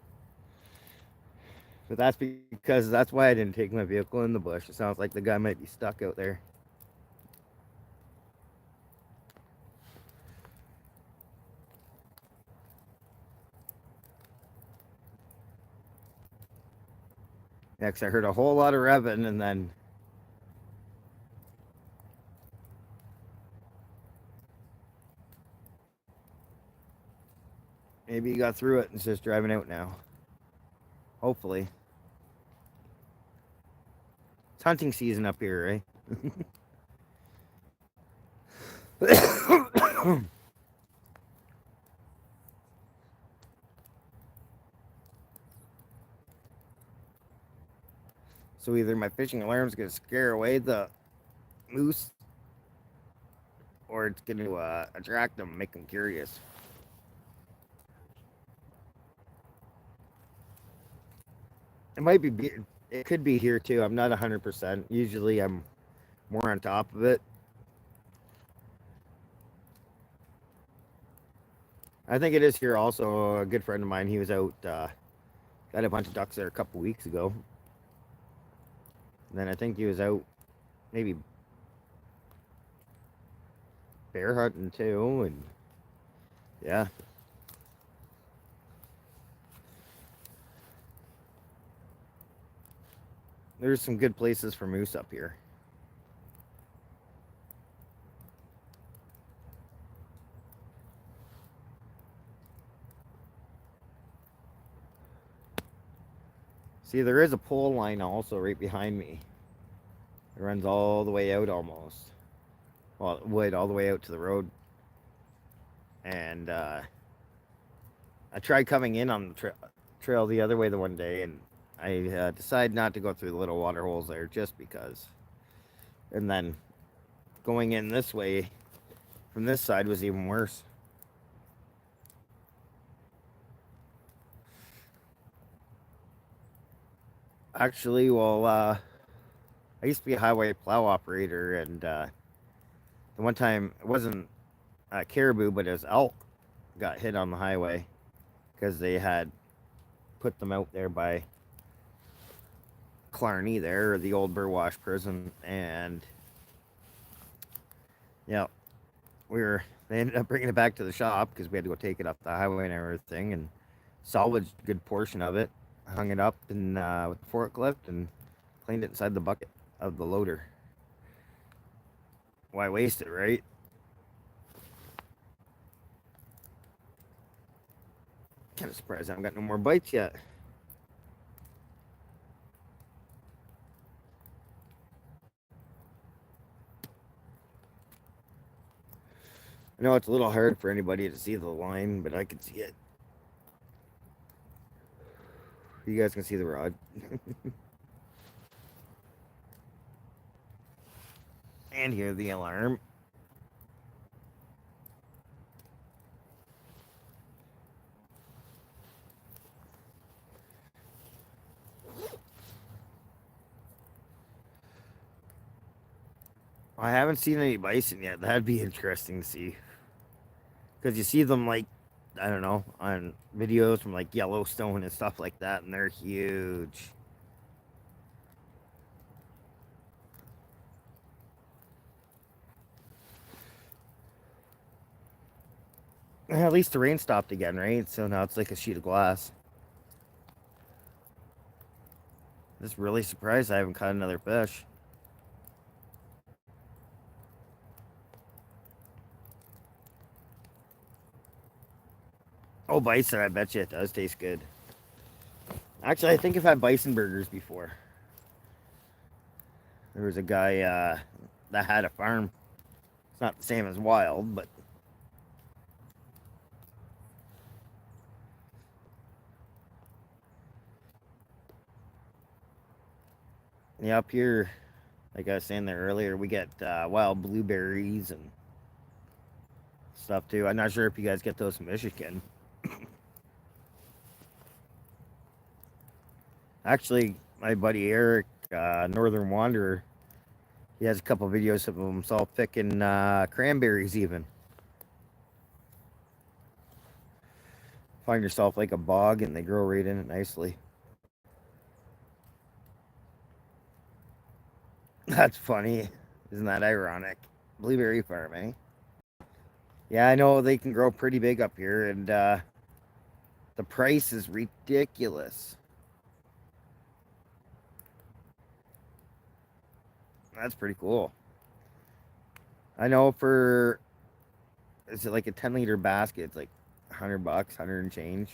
but that's because that's why I didn't take my vehicle in the bush. It sounds like the guy might be stuck out there. Yeah, 'cause I heard a whole lot of revving, and then maybe he got through it and is just driving out now. Hopefully. It's hunting season up here, right? So either my fishing alarm's gonna scare away the moose, or it's gonna attract them, make them curious. It might be. It could be here too. I'm not 100%. Usually, I'm more on top of it. I think it is here also. A good friend of mine, he was out, got a bunch of ducks there a couple weeks ago. And then I think he was out maybe bear hunting too, and yeah. There's some good places for moose up here. See, there is a pole line also right behind me. It runs all the way out almost. Well, it would all the way out to the road. And I tried coming in on the trail the other way the one day, and I decided not to go through the little water holes there just because. And then going in this way from this side was even worse. Actually, well, I used to be a highway plow operator, and the one time it wasn't caribou, but it was elk got hit on the highway because they had put them out there by Clarny there, or the old Burwash prison, and yeah, they ended up bringing it back to the shop because we had to go take it up the highway and everything, and salvaged a good portion of it, hung it up and with the forklift and cleaned it inside the bucket of the loader. Why waste it, right? Kind of surprised I haven't got no more bites yet. I know it's a little hard for anybody to see the line, but I can see it. You guys can see the rod. And hear the alarm. I haven't seen any bison yet. That'd be interesting to see. Because you see them, like, I don't know, on videos from like Yellowstone and stuff like that, and they're huge. At least the rain stopped again, right? So now it's like a sheet of glass. Just really surprised I haven't caught another fish. Oh, bison, I bet you it does taste good. Actually, I think I've had bison burgers before. There was a guy that had a farm. It's not the same as wild, but yeah, up here, like I was saying there earlier, we get wild blueberries and stuff too. I'm not sure if you guys get those in Michigan. Actually, my buddy Eric, Northern Wanderer, he has a couple videos of himself picking cranberries even. Find yourself like a bog and they grow right in it nicely. That's funny. Isn't that ironic? Blueberry farm, eh? Yeah, I know they can grow pretty big up here, and the price is ridiculous. That's pretty cool. I know for, is it like a 10-liter basket? It's like $100, 100 and change.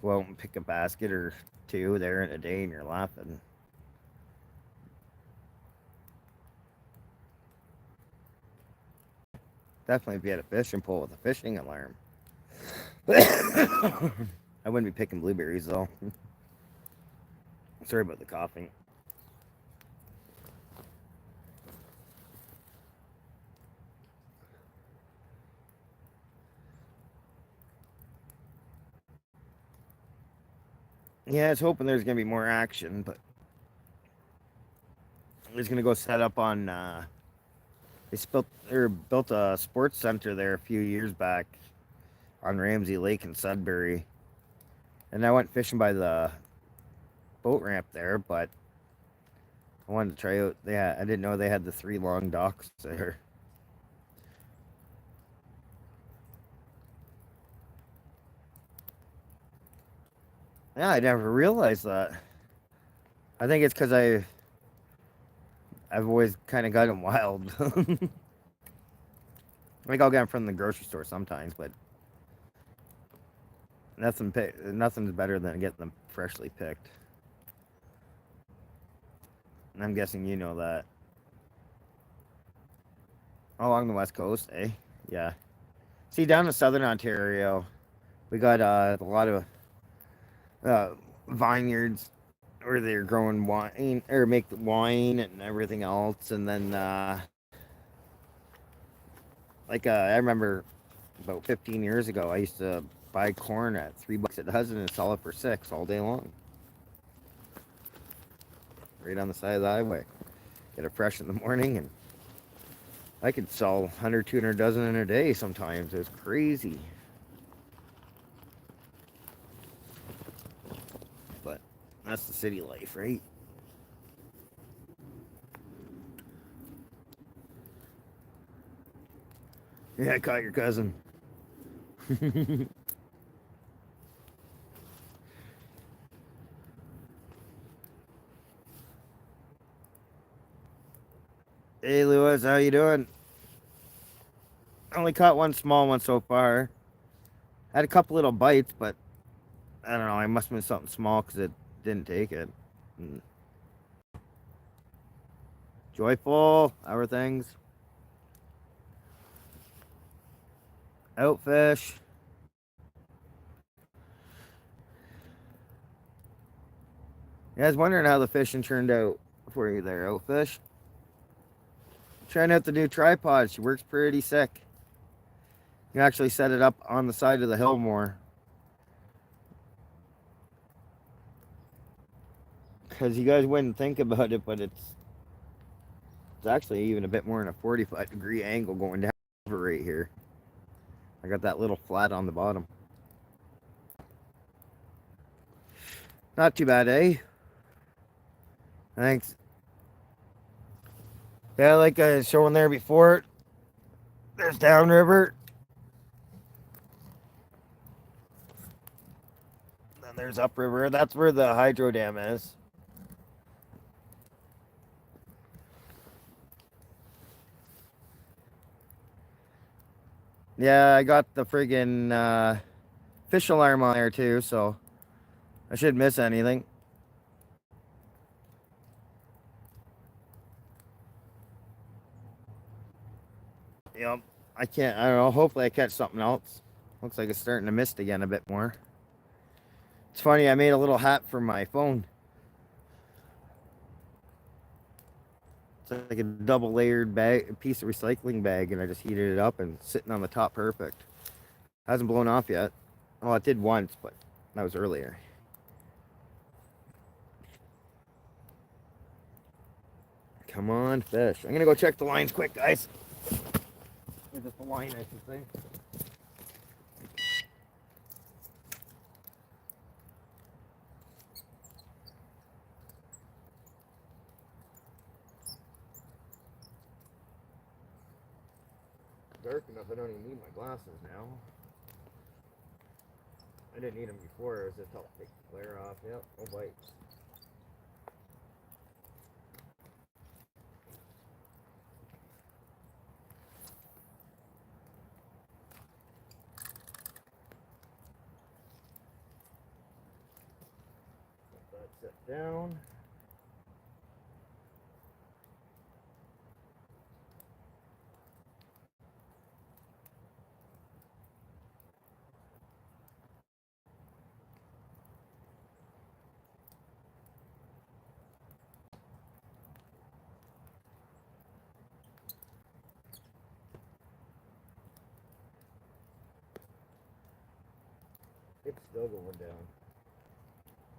Go out and pick a basket or two there in a day, and you're laughing. Definitely if you had a fishing pole with a fishing alarm. I wouldn't be picking blueberries though. Sorry about the coughing. Yeah, I was hoping there's gonna be more action, but I'm just gonna go set up on. Built a sports center there a few years back on Ramsey Lake in Sudbury, and I went fishing by the boat ramp there, but I wanted to try out. I didn't know they had the 3 long docks there. Yeah, I never realized that. I think it's because I've always kind of got them wild. Like I'll get them from the grocery store sometimes, but nothing's better than getting them freshly picked. And I'm guessing you know that. Along the west coast, eh? Yeah. See, down in southern Ontario, we got a lot of uh, vineyards where they're growing wine or make wine and everything else, and then I remember about 15 years ago, I used to buy corn at $3 a dozen and sell it for 6 all day long, right on the side of the highway. Get it fresh in the morning, and I could sell 100, 200 dozen in a day sometimes. It was crazy. But that's the city life, right? Yeah, I caught your cousin. Hey, Lewis, how you doing? I only caught one small one so far. Had a couple little bites, but I don't know. I must have been something small because it didn't take it. Mm. Joyful, how are things? Outfish. Yeah, I was wondering how the fishing turned out for you there, Outfish. Trying out the new tripod. She works pretty sick. You can actually set it up on the side of the hill more. Because you guys wouldn't think about it, but it's actually even a bit more than a 45-degree angle going down over right here. I got that little flat on the bottom. Not too bad, eh? Thanks. Yeah, like I was showing there before, there's downriver. Then there's upriver. That's where the hydro dam is. Yeah, I got the friggin' fish alarm on there too, so I shouldn't miss anything. Yep. I can't, I don't know. Hopefully I catch something else. Looks like it's starting to mist again a bit more. It's funny, I made a little hat for my phone. It's like a double layered bag, a piece of recycling bag, and I just heated it up and it's sitting on the top perfect. Hasn't blown off yet. Well, it did once, but that was earlier. Come on, fish. I'm gonna go check the lines quick, guys. Or just the line, I should say. Dark enough, I don't even need my glasses now. I didn't need them before, it was just help take the glare off. Yep, no bites. Let that set down. It's still going down.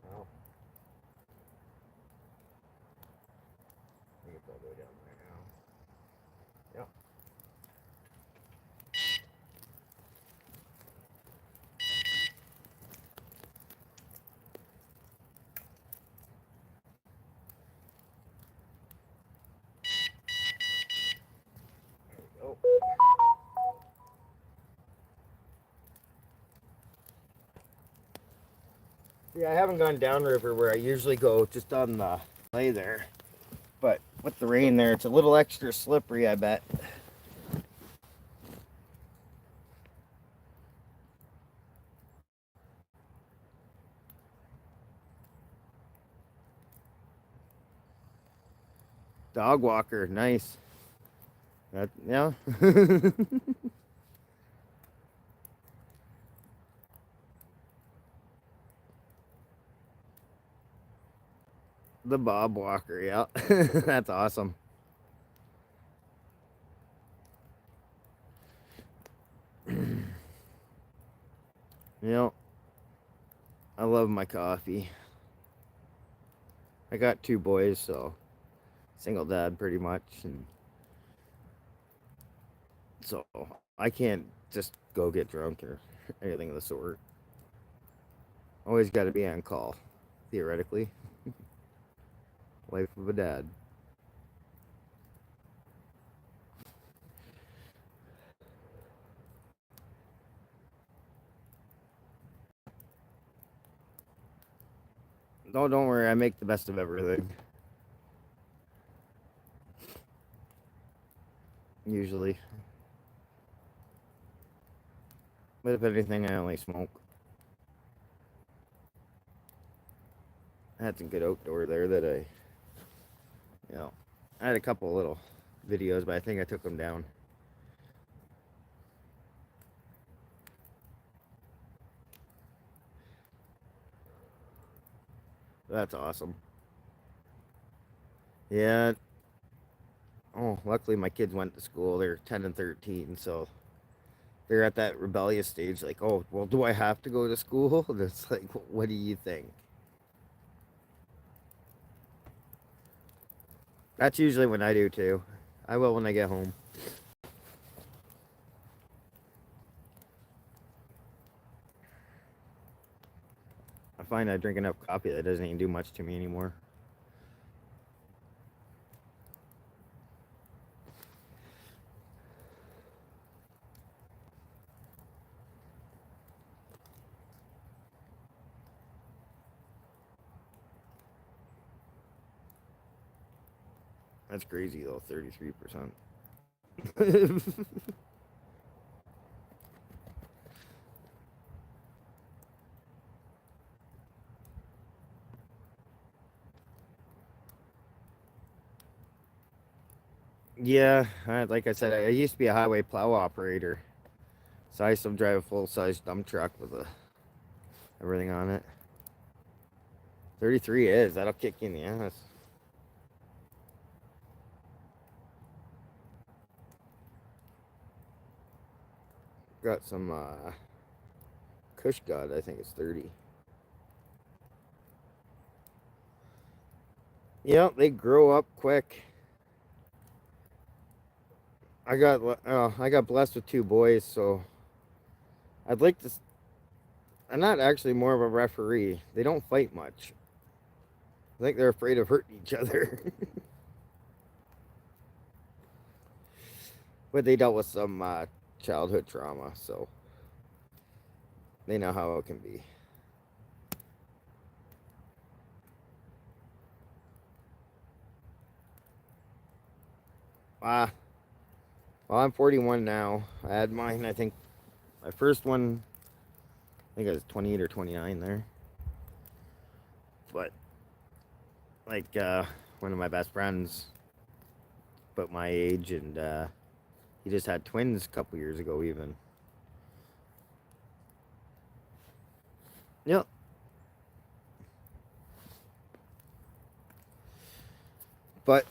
Wow. I think it's all the way down right now. Yep. There we go. Yeah, I haven't gone downriver where I usually go, just on the lay there. But with the rain there, it's a little extra slippery, I bet. Dog walker, nice. That, yeah. The Bob Walker, yeah. That's awesome. You know, I love my coffee. I got two boys, so single dad pretty much, and so I can't just go get drunk or anything of the sort. Always got to be on call, theoretically. Life of a dad. don't worry. I make the best of everything. Usually. But if anything, I only smoke. I had some good outdoor there that I had a couple little videos, but I think I took them down. That's awesome. Yeah. Oh, luckily my kids went to school. They're 10 and 13, so they're at that rebellious stage like, oh, well, do I have to go to school? And it's like, what do you think? That's usually when I do too. I will when I get home. I find I drink enough coffee that doesn't even do much to me anymore. That's crazy though, 33%. Yeah, like I said, I used to be a highway plow operator. So I used to drive a full-size dump truck with everything on it. 33 is. That'll kick you in the ass. Got some Kush God, I think it's 30. Yep, they grow up quick. I got blessed with 2 boys, so I'd like to. I'm not actually more of a referee. They don't fight much. I think they're afraid of hurting each other. But they dealt with some childhood trauma, so they know how it can be. Well, I'm 41 now. I had mine, I think, my first one, I think I was 28 or 29 there. But, like, one of my best friends, about my age, and he just had twins a couple years ago, even. Yep. But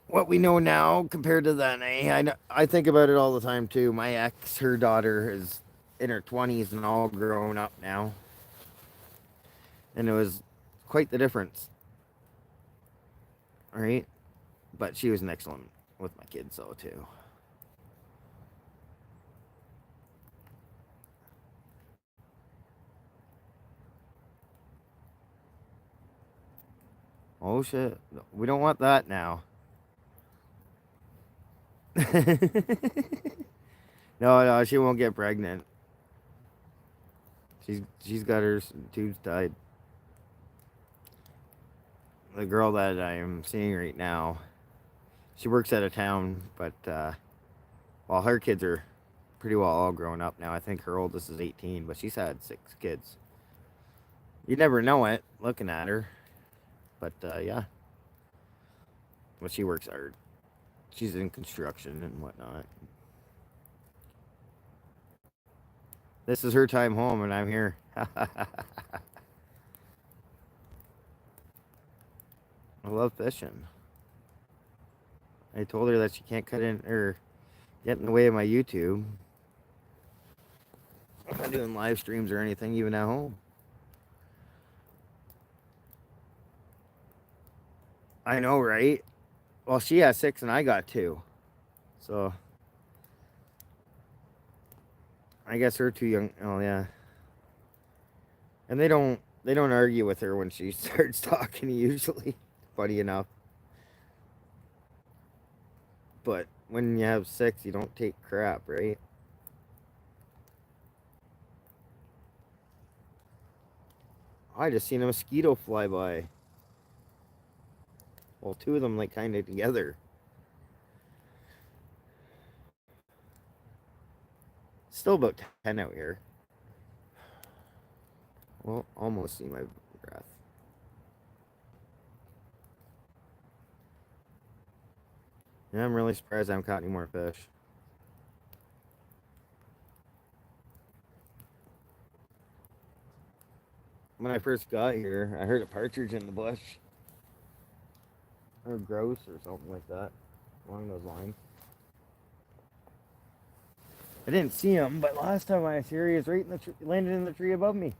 what we know now compared to then, I think about it all the time too. My ex, her daughter is in her 20s and all grown up now. And it was quite the difference. Right? But she was an excellent with my kids, though, too. Oh, shit. We don't want that now. No, she won't get pregnant. She's got her tubes tied. The girl that I am seeing right now, she works out of town, but well, her kids are pretty well all grown up now. I think her oldest is 18, but she's had 6 kids. You never know it looking at her, but yeah. But she works hard. She's in construction and whatnot. This is her time home, and I'm here. I love fishing. I told her that she can't cut in or get in the way of my YouTube. I'm not doing live streams or anything, even at home. I know, right? Well, she has 6 and I got 2. So I guess her too young. Oh yeah. And they don't argue with her when she starts talking usually. Funny enough. But when you have 6, you don't take crap, right? I just seen a mosquito fly by. Well, two of them like kind of together. Still about 10 out here. Well, almost see my breath. Yeah, I'm really surprised I haven't caught any more fish. When I first got here, I heard a partridge in the bush. Or grouse or something like that. Along those lines. I didn't see him, but last time I was here, he was right in the landed in the tree above me.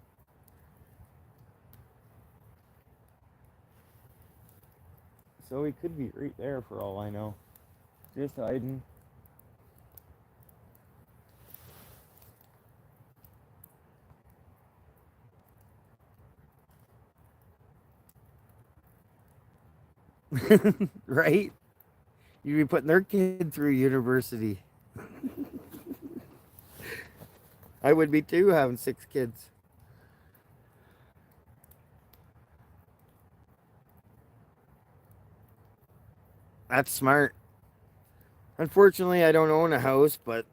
So he could be right there for all I know. Just hiding. Right? You'd be putting their kid through university. I would be too, having 6 kids. That's smart. Unfortunately, I don't own a house, but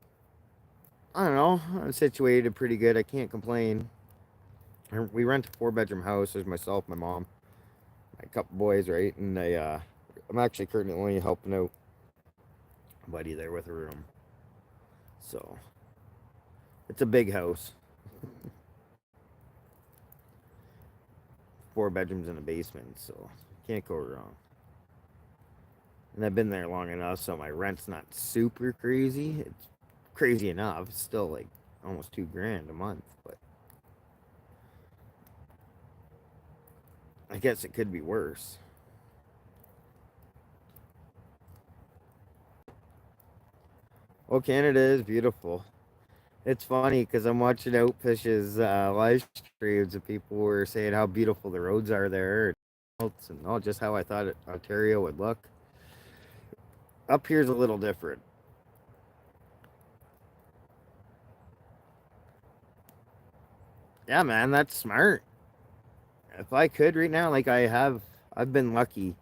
I don't know. I'm situated pretty good. I can't complain. We rent a 4-bedroom house. There's myself, my mom, my couple boys, right? And I'm actually currently helping out a buddy there with a room. So it's a big house. 4 bedrooms and a basement, so can't go wrong. And I've been there long enough, so my rent's not super crazy. It's crazy enough. It's still like almost $2,000 a month, but I guess it could be worse. Well, Canada is beautiful. It's funny because I'm watching Outfish's live streams and people were saying how beautiful the roads are there and just how I thought Ontario would look. Up here's a little different. Yeah, man, that's smart. If I could right now, like I've been lucky.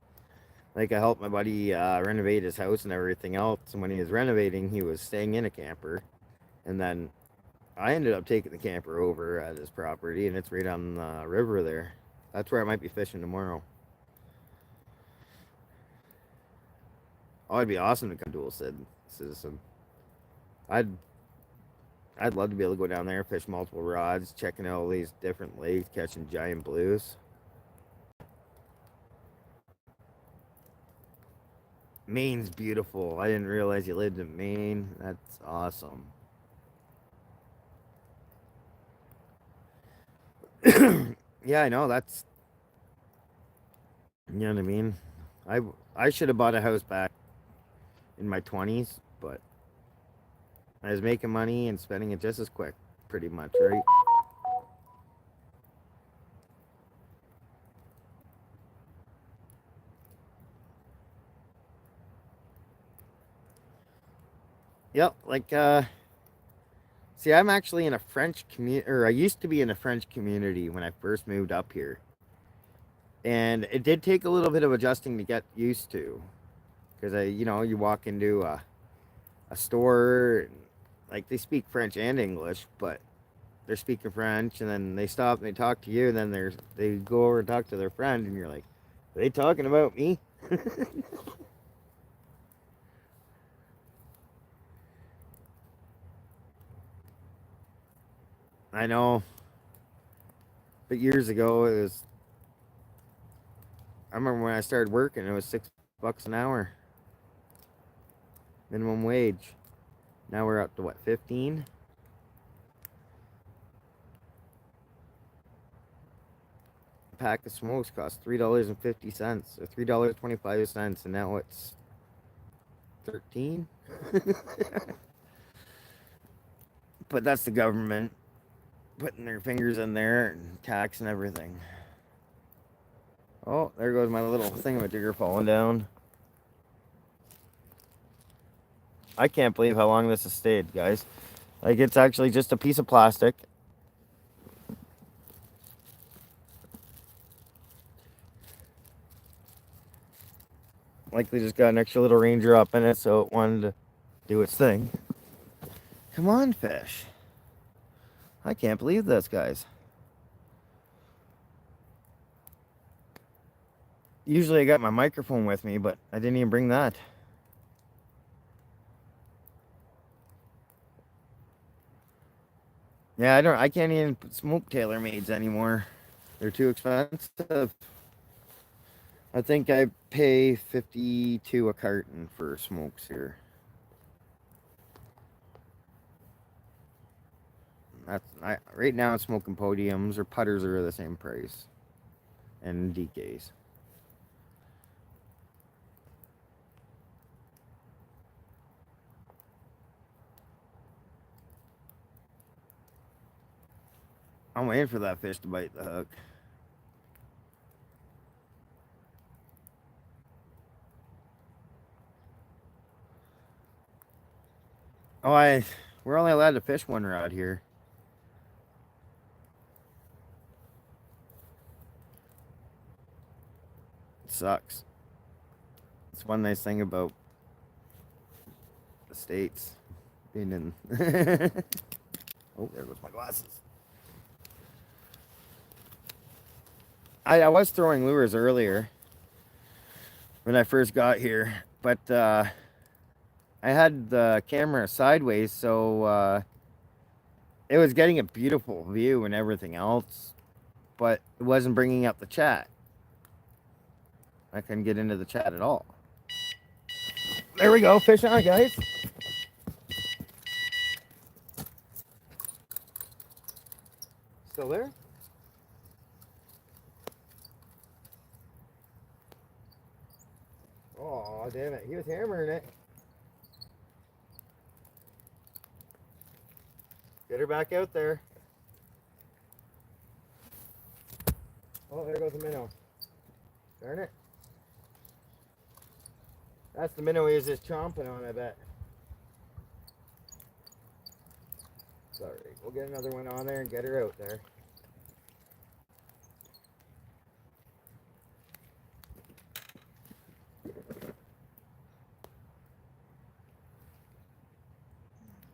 Like I helped my buddy renovate his house and everything else. And when he was renovating, he was staying in a camper, and then I ended up taking the camper over at his property, and it's right on the river there. That's where I might be fishing tomorrow. Oh, it'd be awesome to come dual citizen. I'd I'd love to be able to go down there, fish multiple rods, checking out all these different lakes, catching giant blues. Maine's beautiful. I didn't realize you lived in Maine. That's awesome. Yeah, I know. You know what I mean. I I should have bought a house back in my 20s, but I was making money and spending it just as quick, pretty much, right? Yep. See, I'm actually in a French community, or I used to be in a French community when I first moved up here, and it did take a little bit of adjusting to get used to, because you walk into a store, and, like they speak French and English, but they're speaking French, and then they stop and they talk to you, and then they go over and talk to their friend, and you're like, are they talking about me? I know, but years ago it was. I remember when I started working, it was $6 an hour, minimum wage. Now we're up to what, 15? A pack of smokes costs $3.50 or $3.25, and now it's 13. But that's the government putting their fingers in there and tax and everything. Oh, there goes my little thingamajigger falling down. I can't believe how long this has stayed, guys. Like, it's actually just a piece of plastic. Likely just got an extra little ranger up in it, so it wanted to do its thing. Come on, fish. I can't believe this, guys. Usually I got my microphone with me, but I didn't even bring that. Yeah, I can't even smoke TaylorMades anymore. They're too expensive. I think I pay $52 a carton for smokes here. Right now I'm smoking podiums, or putters are the same price. And DKs. I'm waiting for that fish to bite the hook. Oh, we're only allowed to fish one rod here. It sucks. It's one nice thing about the States being in. Oh, there goes my glasses. I was throwing lures earlier when I first got here, but I had the camera sideways, so it was getting a beautiful view and everything else, but it wasn't bringing up the chat. I couldn't get into the chat at all. There we go, fish on, guys. Still there? Oh, damn it. He was hammering it. Get her back out there. Oh, there goes the minnow. Darn it. That's the minnow he was just chomping on, I bet. Sorry, we'll get another one on there and get her out there.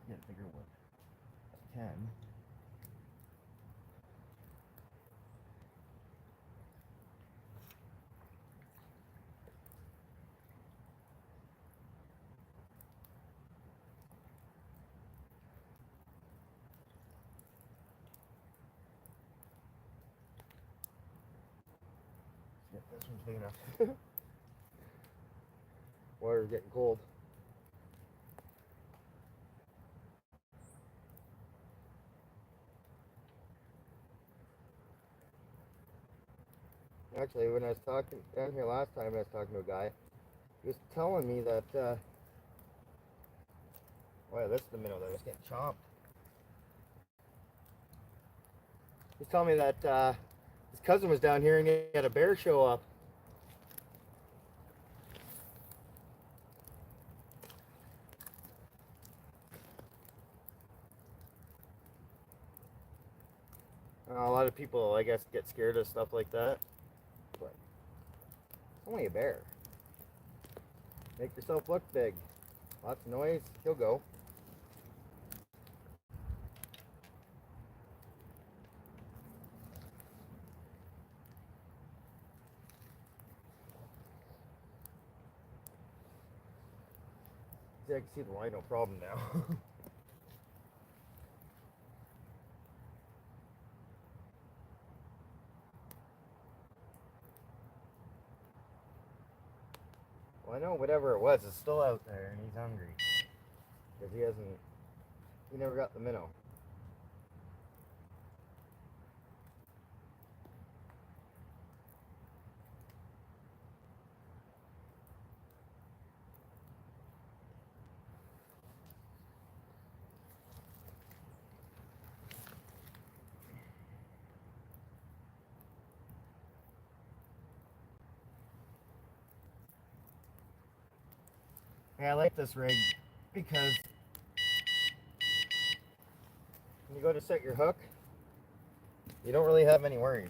Get a bigger one. 10. Yep, this one's big enough. Water's getting cold. Actually, when I was talking down here last time, I was talking to a guy. He was telling me that, wow, this is the minnow that was getting chomped. He was telling me that his cousin was down here and he had a bear show up. A lot of people, I guess, get scared of stuff like that. But it's only a bear. Make yourself look big. Lots of noise, he'll go. See, I can see the line, no problem now. Well, I know whatever it was, it's still out there and he's hungry. Because he never got the minnow. Yeah, I like this rig because when you go to set your hook, you don't really have any worries.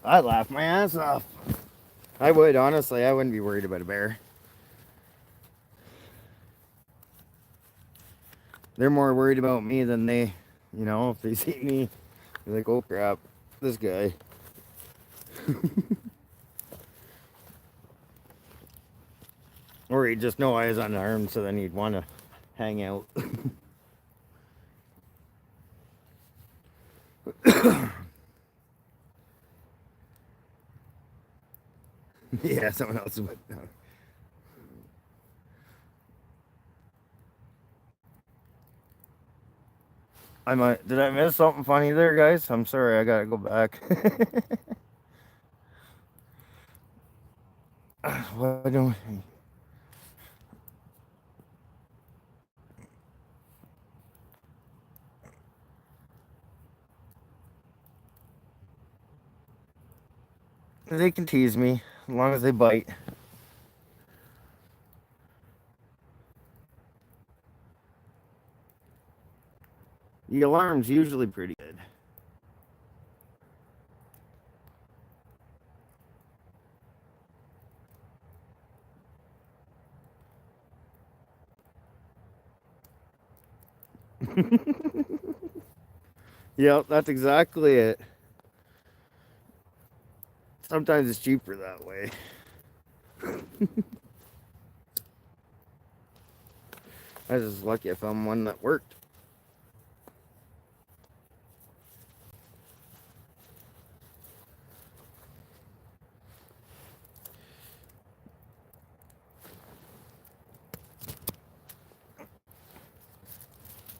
I'd laugh my ass off. I would, honestly. I wouldn't be worried about a bear. They're more worried about me than they, if they see me, they're like, oh crap, this guy. Or he'd just know I was unarmed, so then he'd want to hang out. Yeah, someone else would. Did I miss something funny there, guys? I'm sorry, I gotta go back. Why don't they can tease me as long as they bite. The alarm's usually pretty good. Yep, that's exactly it. Sometimes it's cheaper that way. I was just lucky I found one that worked.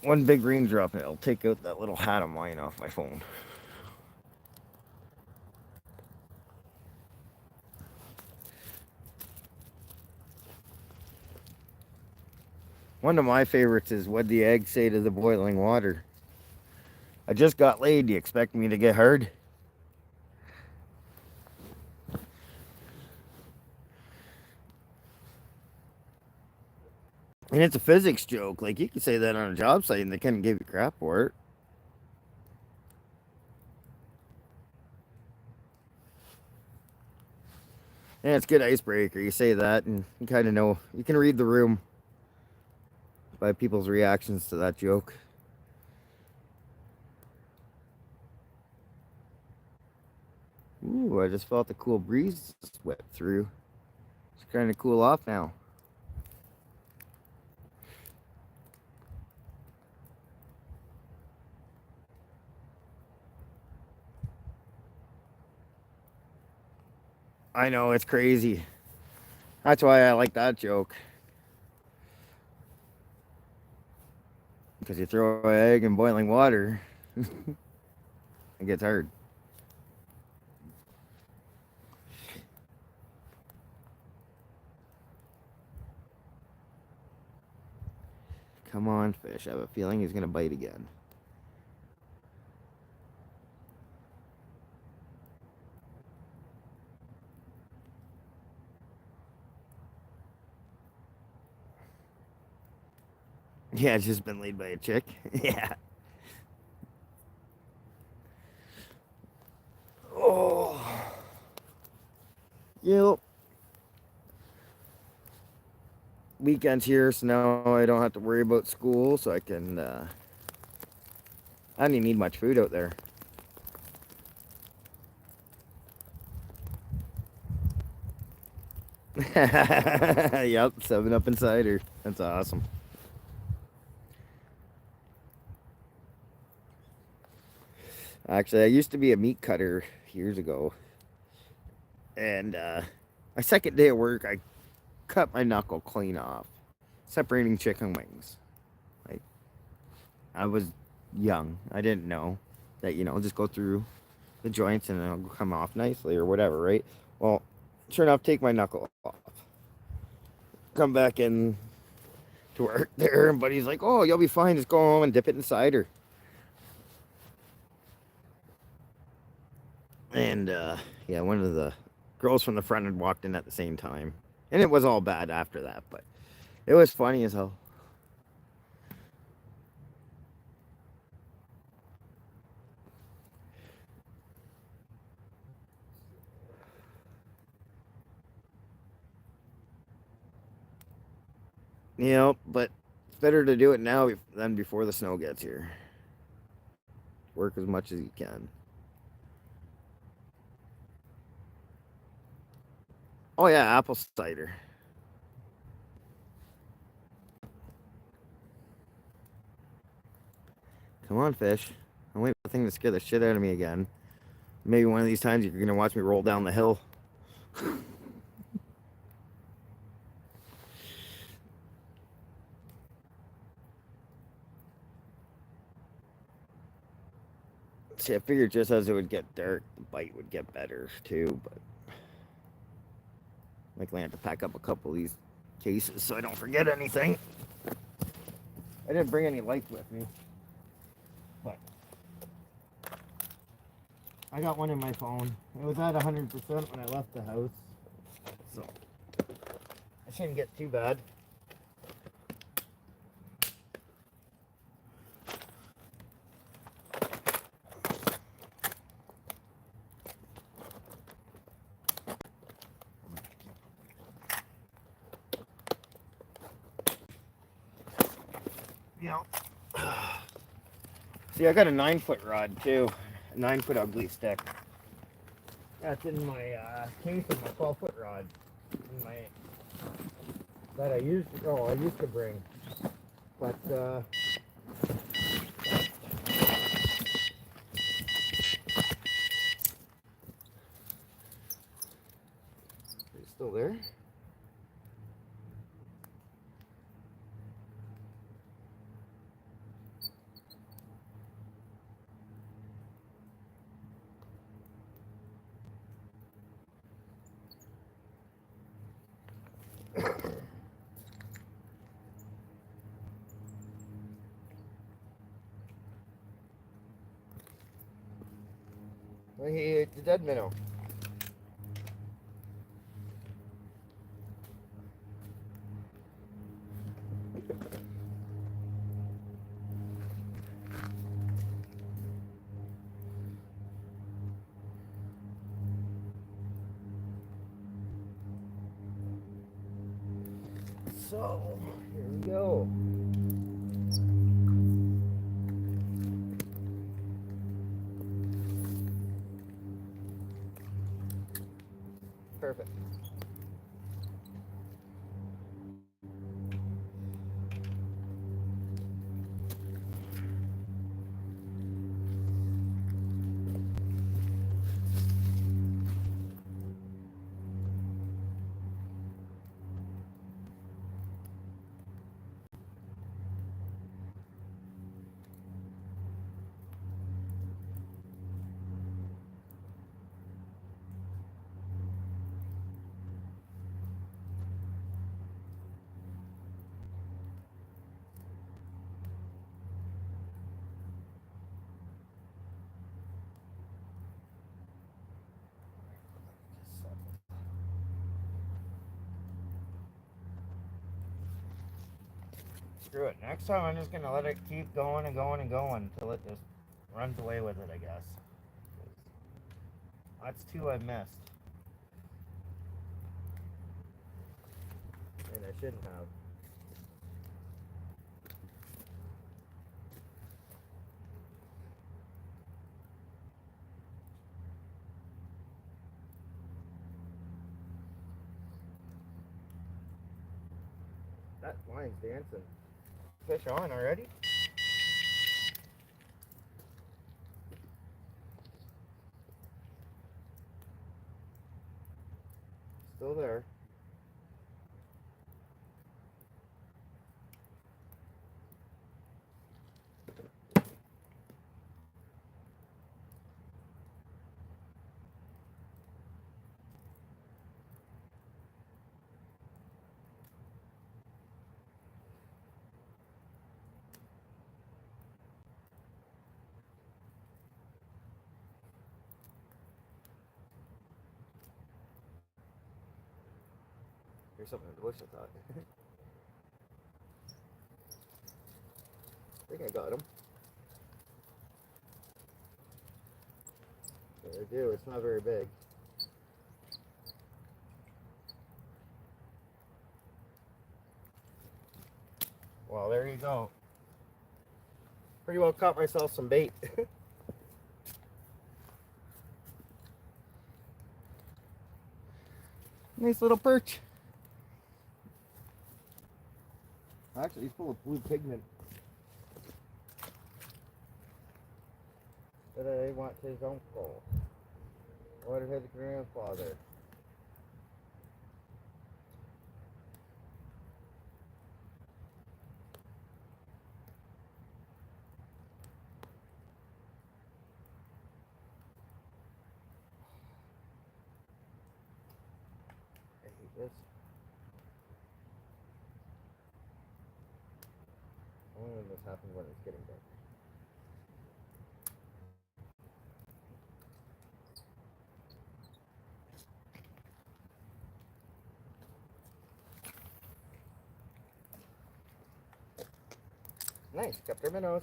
One big raindrop and it'll take out that little hat of mine off my phone. One of my favorites is what'd the egg say to the boiling water? I just got laid. Do you expect me to get hard? And it's a physics joke. Like, you could say that on a job site and they couldn't give you crap for it. And it's a good icebreaker. You say that and you kind of know. You can read the room by people's reactions to that joke. Ooh, I just felt the cool breeze swept through. It's kind of cool off now. I know, it's crazy. That's why I like that joke. Because you throw an egg in boiling water, it gets hard. Come on, fish. I have a feeling he's going to bite again. Yeah, it's just been laid by a chick. Yeah. Oh. Yep. Weekend's here, so now I don't have to worry about school, so I can, I don't even need much food out there. Yep, 7-Up and cider. That's awesome. Actually, I used to be a meat cutter years ago. And my second day of work, I cut my knuckle clean off, separating chicken wings. Like, I was young. I didn't know that, just go through the joints and it'll come off nicely or whatever, right? Well, sure enough, take my knuckle off. Come back in to work there, and buddy's like, oh, you'll be fine. Just go home and dip it in cider. And, yeah, one of the girls from the front had walked in at the same time. And it was all bad after that, but it was funny as hell. But it's better to do it now than before the snow gets here. Work as much as you can. Oh yeah, apple cider. Come on, fish. I'm waiting for the thing to scare the shit out of me again. Maybe one of these times you're gonna watch me roll down the hill. See, I figured just as it would get dark, the bite would get better too. But likely I have to pack up a couple of these cases so I don't forget anything. I didn't bring any lights with me, but I got one in my phone. It was at 100% when I left the house, so I shouldn't get too bad. You know, see, I got a 9-foot rod too, a 9-foot ugly stick. That's in my case of my 12-foot rod. In my that I used to bring, but are you still there? Well, he ate the dead minnow. So, here we go. Perfect. Screw it. Next time I'm just gonna let it keep going and going and going until it just runs away with it, I guess. That's 2 I missed. And I shouldn't have. That line's dancing. Fish on already? Still there. There's something in the bush, I thought. I think I got him. Yeah, I do. It's not very big. Well, there you go. Pretty well caught myself some bait. Nice little perch. Actually, he's full of blue pigment. But I want his uncle. Or his grandfather. I hate this. Only when this happens when it's getting dark. Nice, kept her minnows.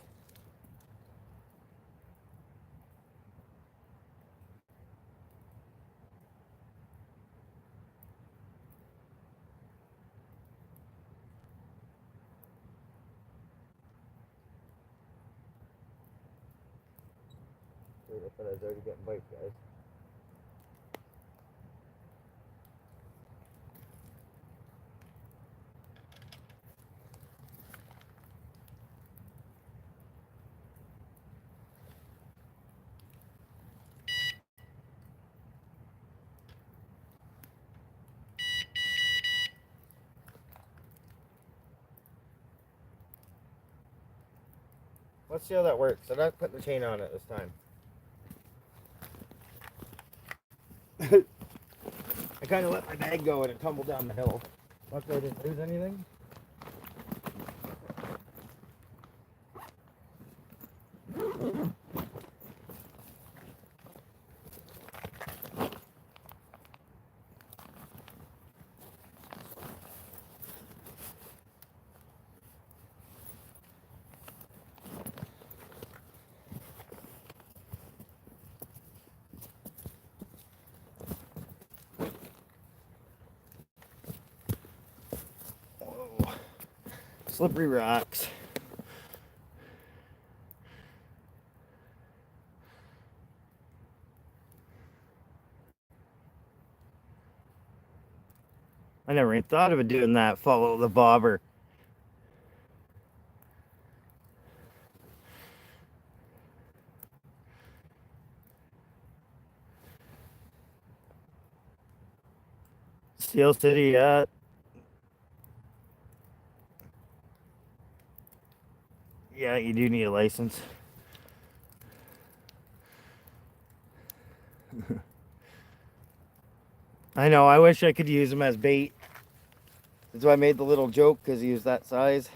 Dude, I thought I was already getting bites, guys. Let's see how that works. I'm not putting the chain on it this time. I kind of let my bag go and it tumbled down the hill. Luckily I didn't lose anything. Whoa. Slippery rocks. I never even thought of doing that, follow the bobber. Steel City, yeah. Yeah, you do need a license. I know, I wish I could use them as bait. That's why I made the little joke, because he was that size.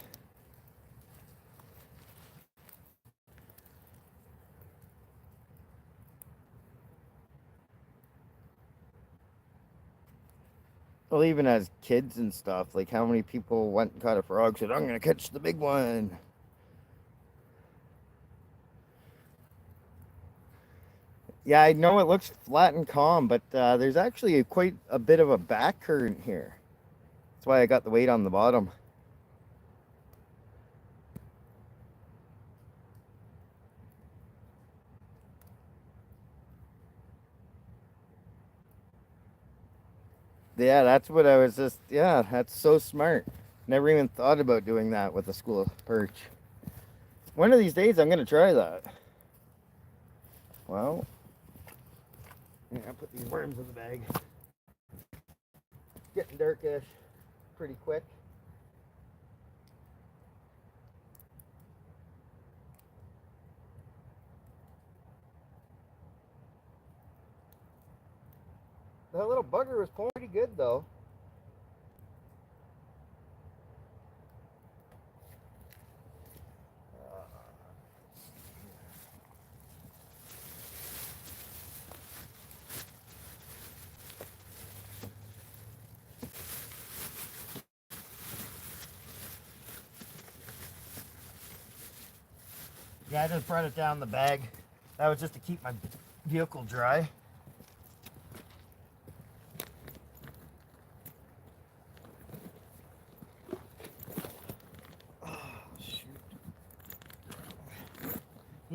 Well, even as kids and stuff, like how many people went and caught a frog, said, I'm going to catch the big one. Yeah, I know it looks flat and calm, but there's actually quite a bit of a back current here. That's why I got the weight on the bottom. Yeah, that's what I was just, yeah, that's so smart. Never even thought about doing that with a school of perch. One of these days, I'm going to try that. Well, yeah, I'll put these worms in the bag. Getting darkish pretty quick. That little bugger was pulling pretty good, though. Yeah, I just brought it down the bag. That was just to keep my vehicle dry.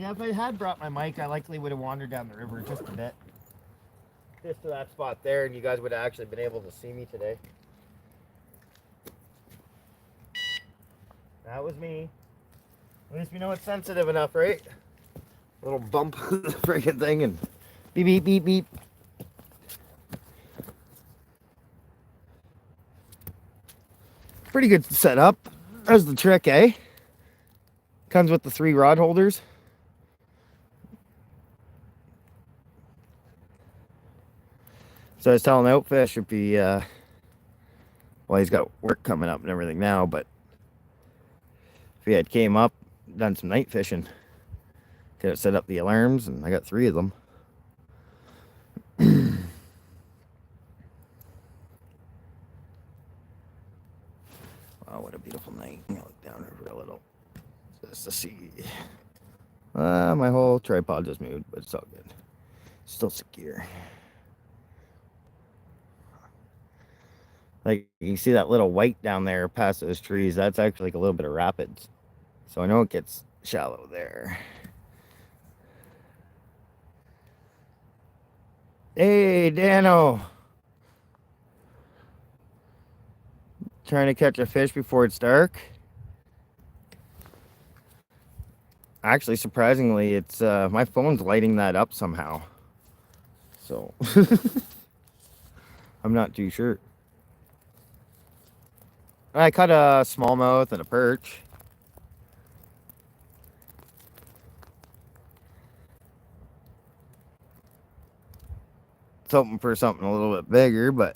Yeah, if I had brought my mic, I likely would have wandered down the river just a bit. Just to that spot there, and you guys would have actually been able to see me today. That was me. At least we know it's sensitive enough, right? Little bump the friggin' thing and beep, beep, beep, beep. Pretty good setup. There's the trick, eh? Comes with the 3 rod holders. So I was telling Outfish if he, well, he's got work coming up and everything now, but if he had came up, done some night fishing, could have set up the alarms, and I got 3 of them. Wow, what a beautiful night. I'm gonna look down over a little just to see. My whole tripod just moved, but it's all good. Still secure. Like, you see that little white down there past those trees? That's actually like a little bit of rapids. So I know it gets shallow there. Hey, Dano. Trying to catch a fish before it's dark. Actually, surprisingly, it's my phone's lighting that up somehow. So I'm not too sure. I caught a smallmouth and a perch. It's hoping for something a little bit bigger, but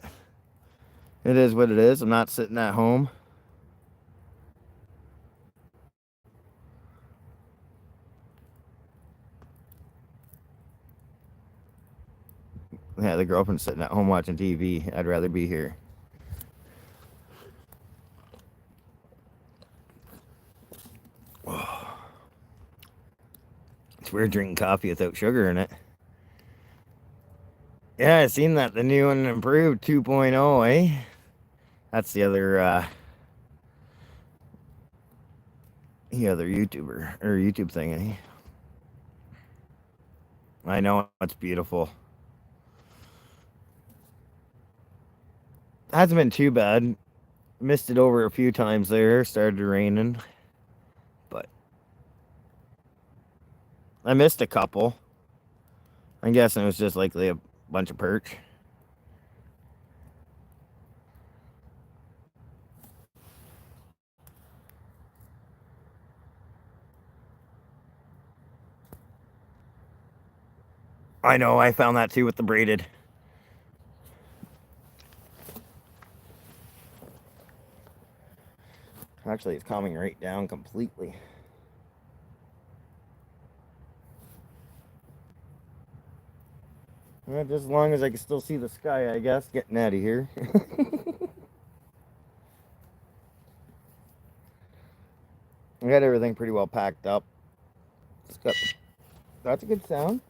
it is what it is. I'm not sitting at home. Yeah, the girlfriend's sitting at home watching TV. I'd rather be here. It's weird drinking coffee without sugar in it. Yeah, I seen that. The new and improved 2.0, eh? That's the other YouTuber or YouTube thing, eh? I know, it's beautiful. Hasn't been too bad. Missed it over a few times there. Started raining. But I missed a couple. I'm guessing it was just likely a bunch of perch. I know, I found that too with the braided. Actually, it's calming right down completely. Well, just as long as I can still see the sky, I guess, getting out of here. I got everything pretty well packed up. That's a good sound.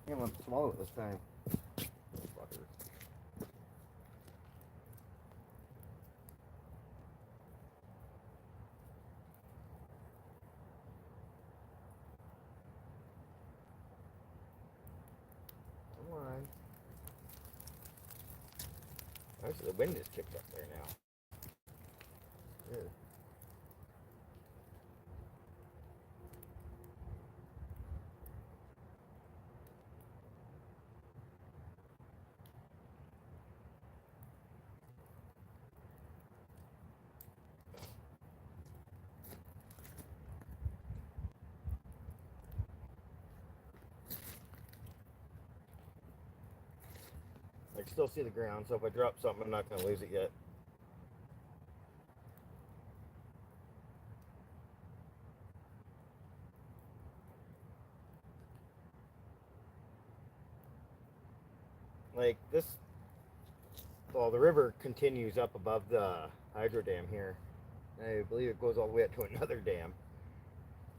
I can't want to swallow it this time. Come on. Actually, the wind is kicked up there now. Yeah. I can still see the ground, so if I drop something, I'm not going to lose it yet. Like this, well, the river continues up above the hydro dam here. I believe it goes all the way up to another dam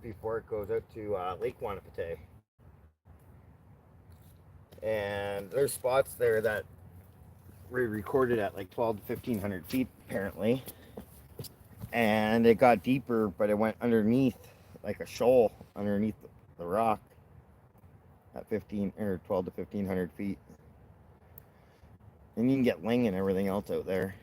before it goes out to Lake Wanapate. And there's spots there that we recorded at like 12 to 1500 feet apparently, and it got deeper, but it went underneath like a shoal underneath the rock at 15 or 12 to 1500 feet. And you can get ling and everything else out there.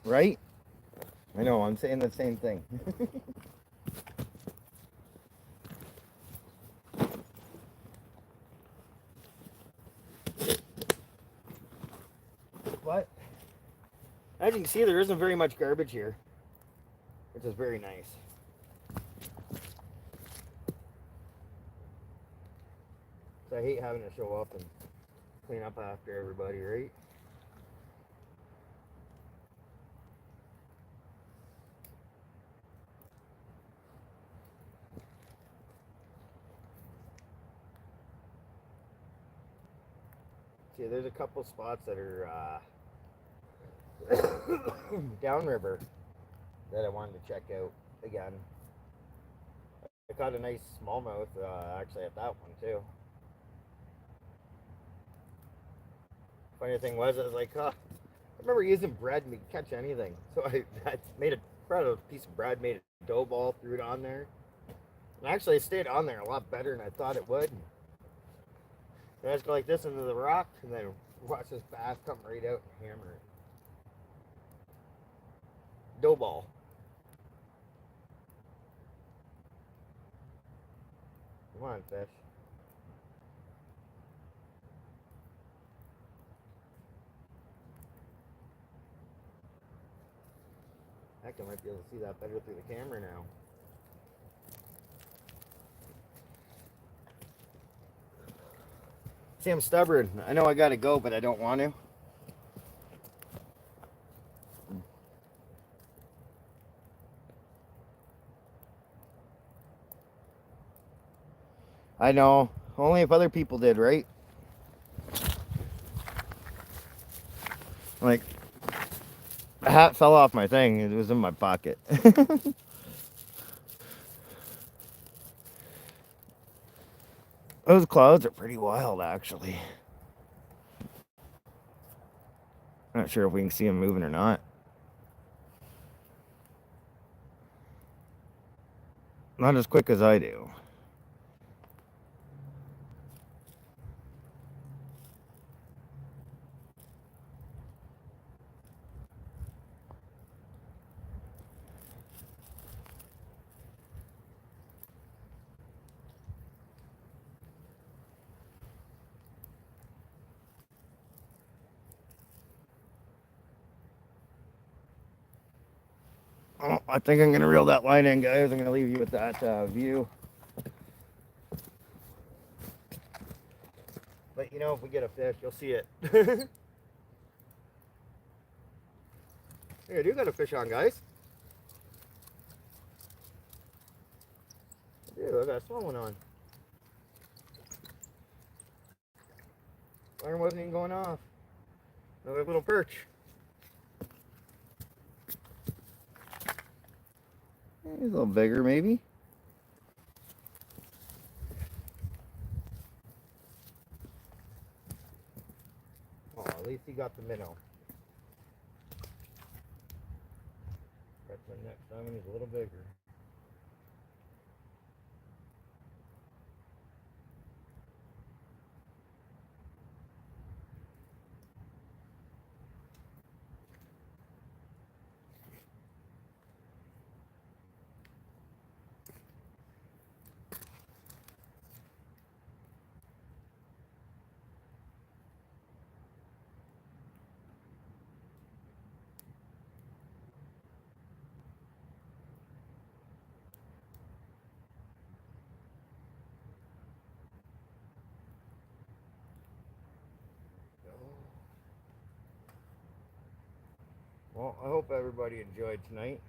Right? I know, I'm saying the same thing. But as you can see, there isn't very much garbage here, which is very nice. So I hate having to show up and clean up after everybody, right? See, there's a couple spots that are downriver that I wanted to check out again. I caught a nice smallmouth actually at that one too. Funny thing was, I was like, I remember using bread to catch anything. So I brought a piece of bread, made a dough ball, threw it on there. And actually, it stayed on there a lot better than I thought it would. And I just go like this into the rock, and then watch this bass come right out and hammer it. Dough ball. Come on, fish. Heck, I might be able to see that better through the camera now. See, I'm stubborn. I know I gotta go, but I don't want to. I know. Only if other people did, right? Like, the hat fell off my thing. It was in my pocket. Those clouds are pretty wild, actually. Not sure if we can see them moving or not. Not as quick as I do. Oh, I think I'm going to reel that line in, guys. I'm going to leave you with that view. But, you know, if we get a fish, you'll see it. Hey, I do got a fish on, guys. I do. I got a small one on. Iron wasn't even going off. Another little perch. He's a little bigger, maybe. Oh, at least he got the minnow. Catch him next time when he's a little bigger. Well, I hope everybody enjoyed tonight.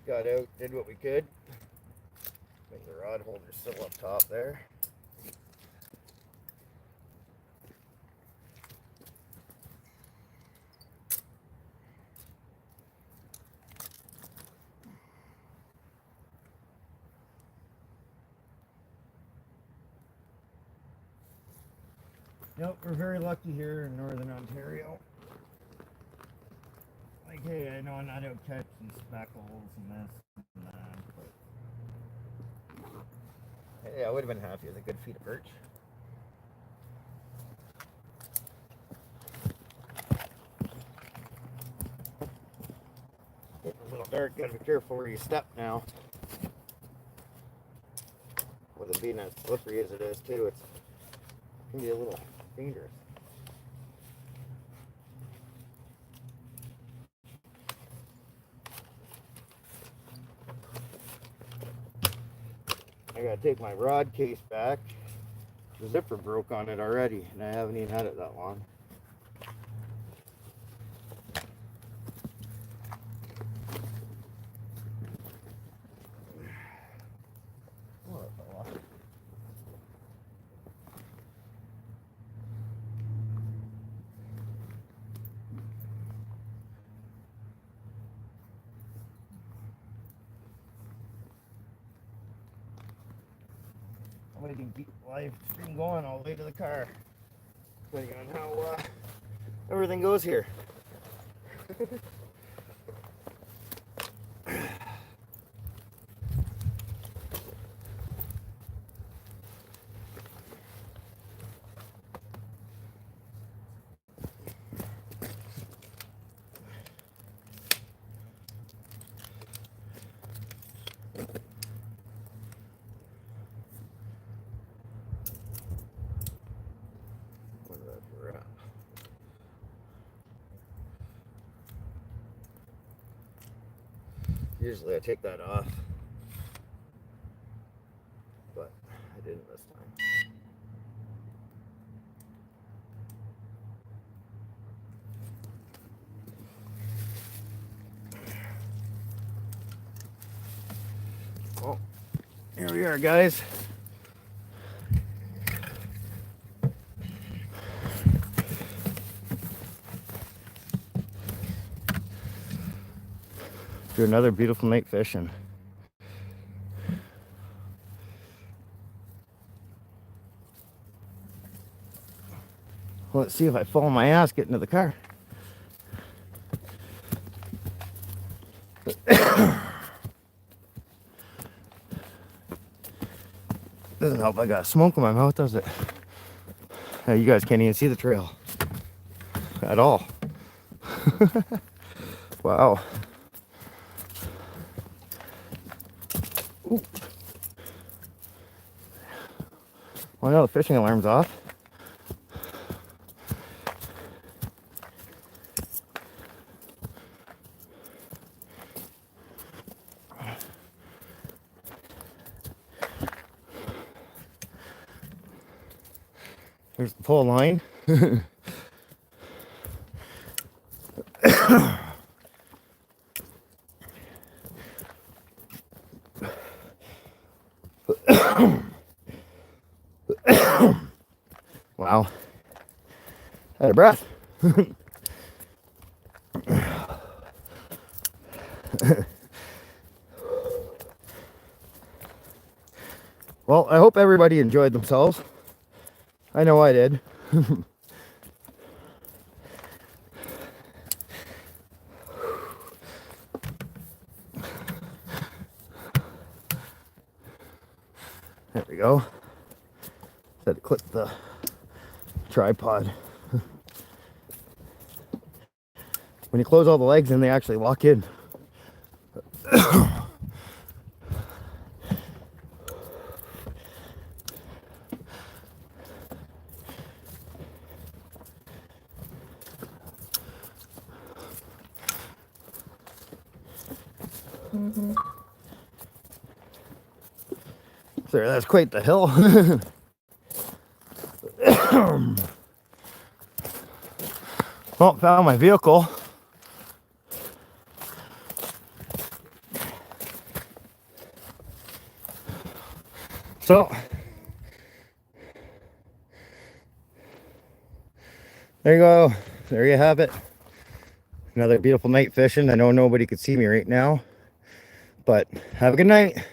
Got out, did what we could. I think the rod holder's still up top there. Yep, we're very lucky here in northern Ontario. Like, hey, I know I'm not out catching speckles and this and that, but hey, I would have been happy with a good feed of perch. Getting a little dark, gotta be careful where you step now. With it being as slippery as it is too, it can be a little dangerous. I gotta take my rod case back. The zipper broke on it already, and I haven't even had it that long. We can keep live stream going all the way to the car, depending on how everything goes here. Usually I take that off, but I didn't this time. Well, here we are, guys. Do another beautiful night fishing. Well, let's see if I fall on my ass getting to the car. Doesn't help I got smoke in my mouth, does it? You guys can't even see the trail at all. Wow. Ooh. Well, now the fishing alarm's off. Here's the pole line. Wow. Out of breath. Well, I hope everybody enjoyed themselves. I know I did. There we go. Had to clip the tripod. When you close all the legs in, they actually lock in. There, that's quite the hill. Well, found my vehicle. So, there you go. There you have it. Another beautiful night fishing. I know nobody could see me right now, but have a good night.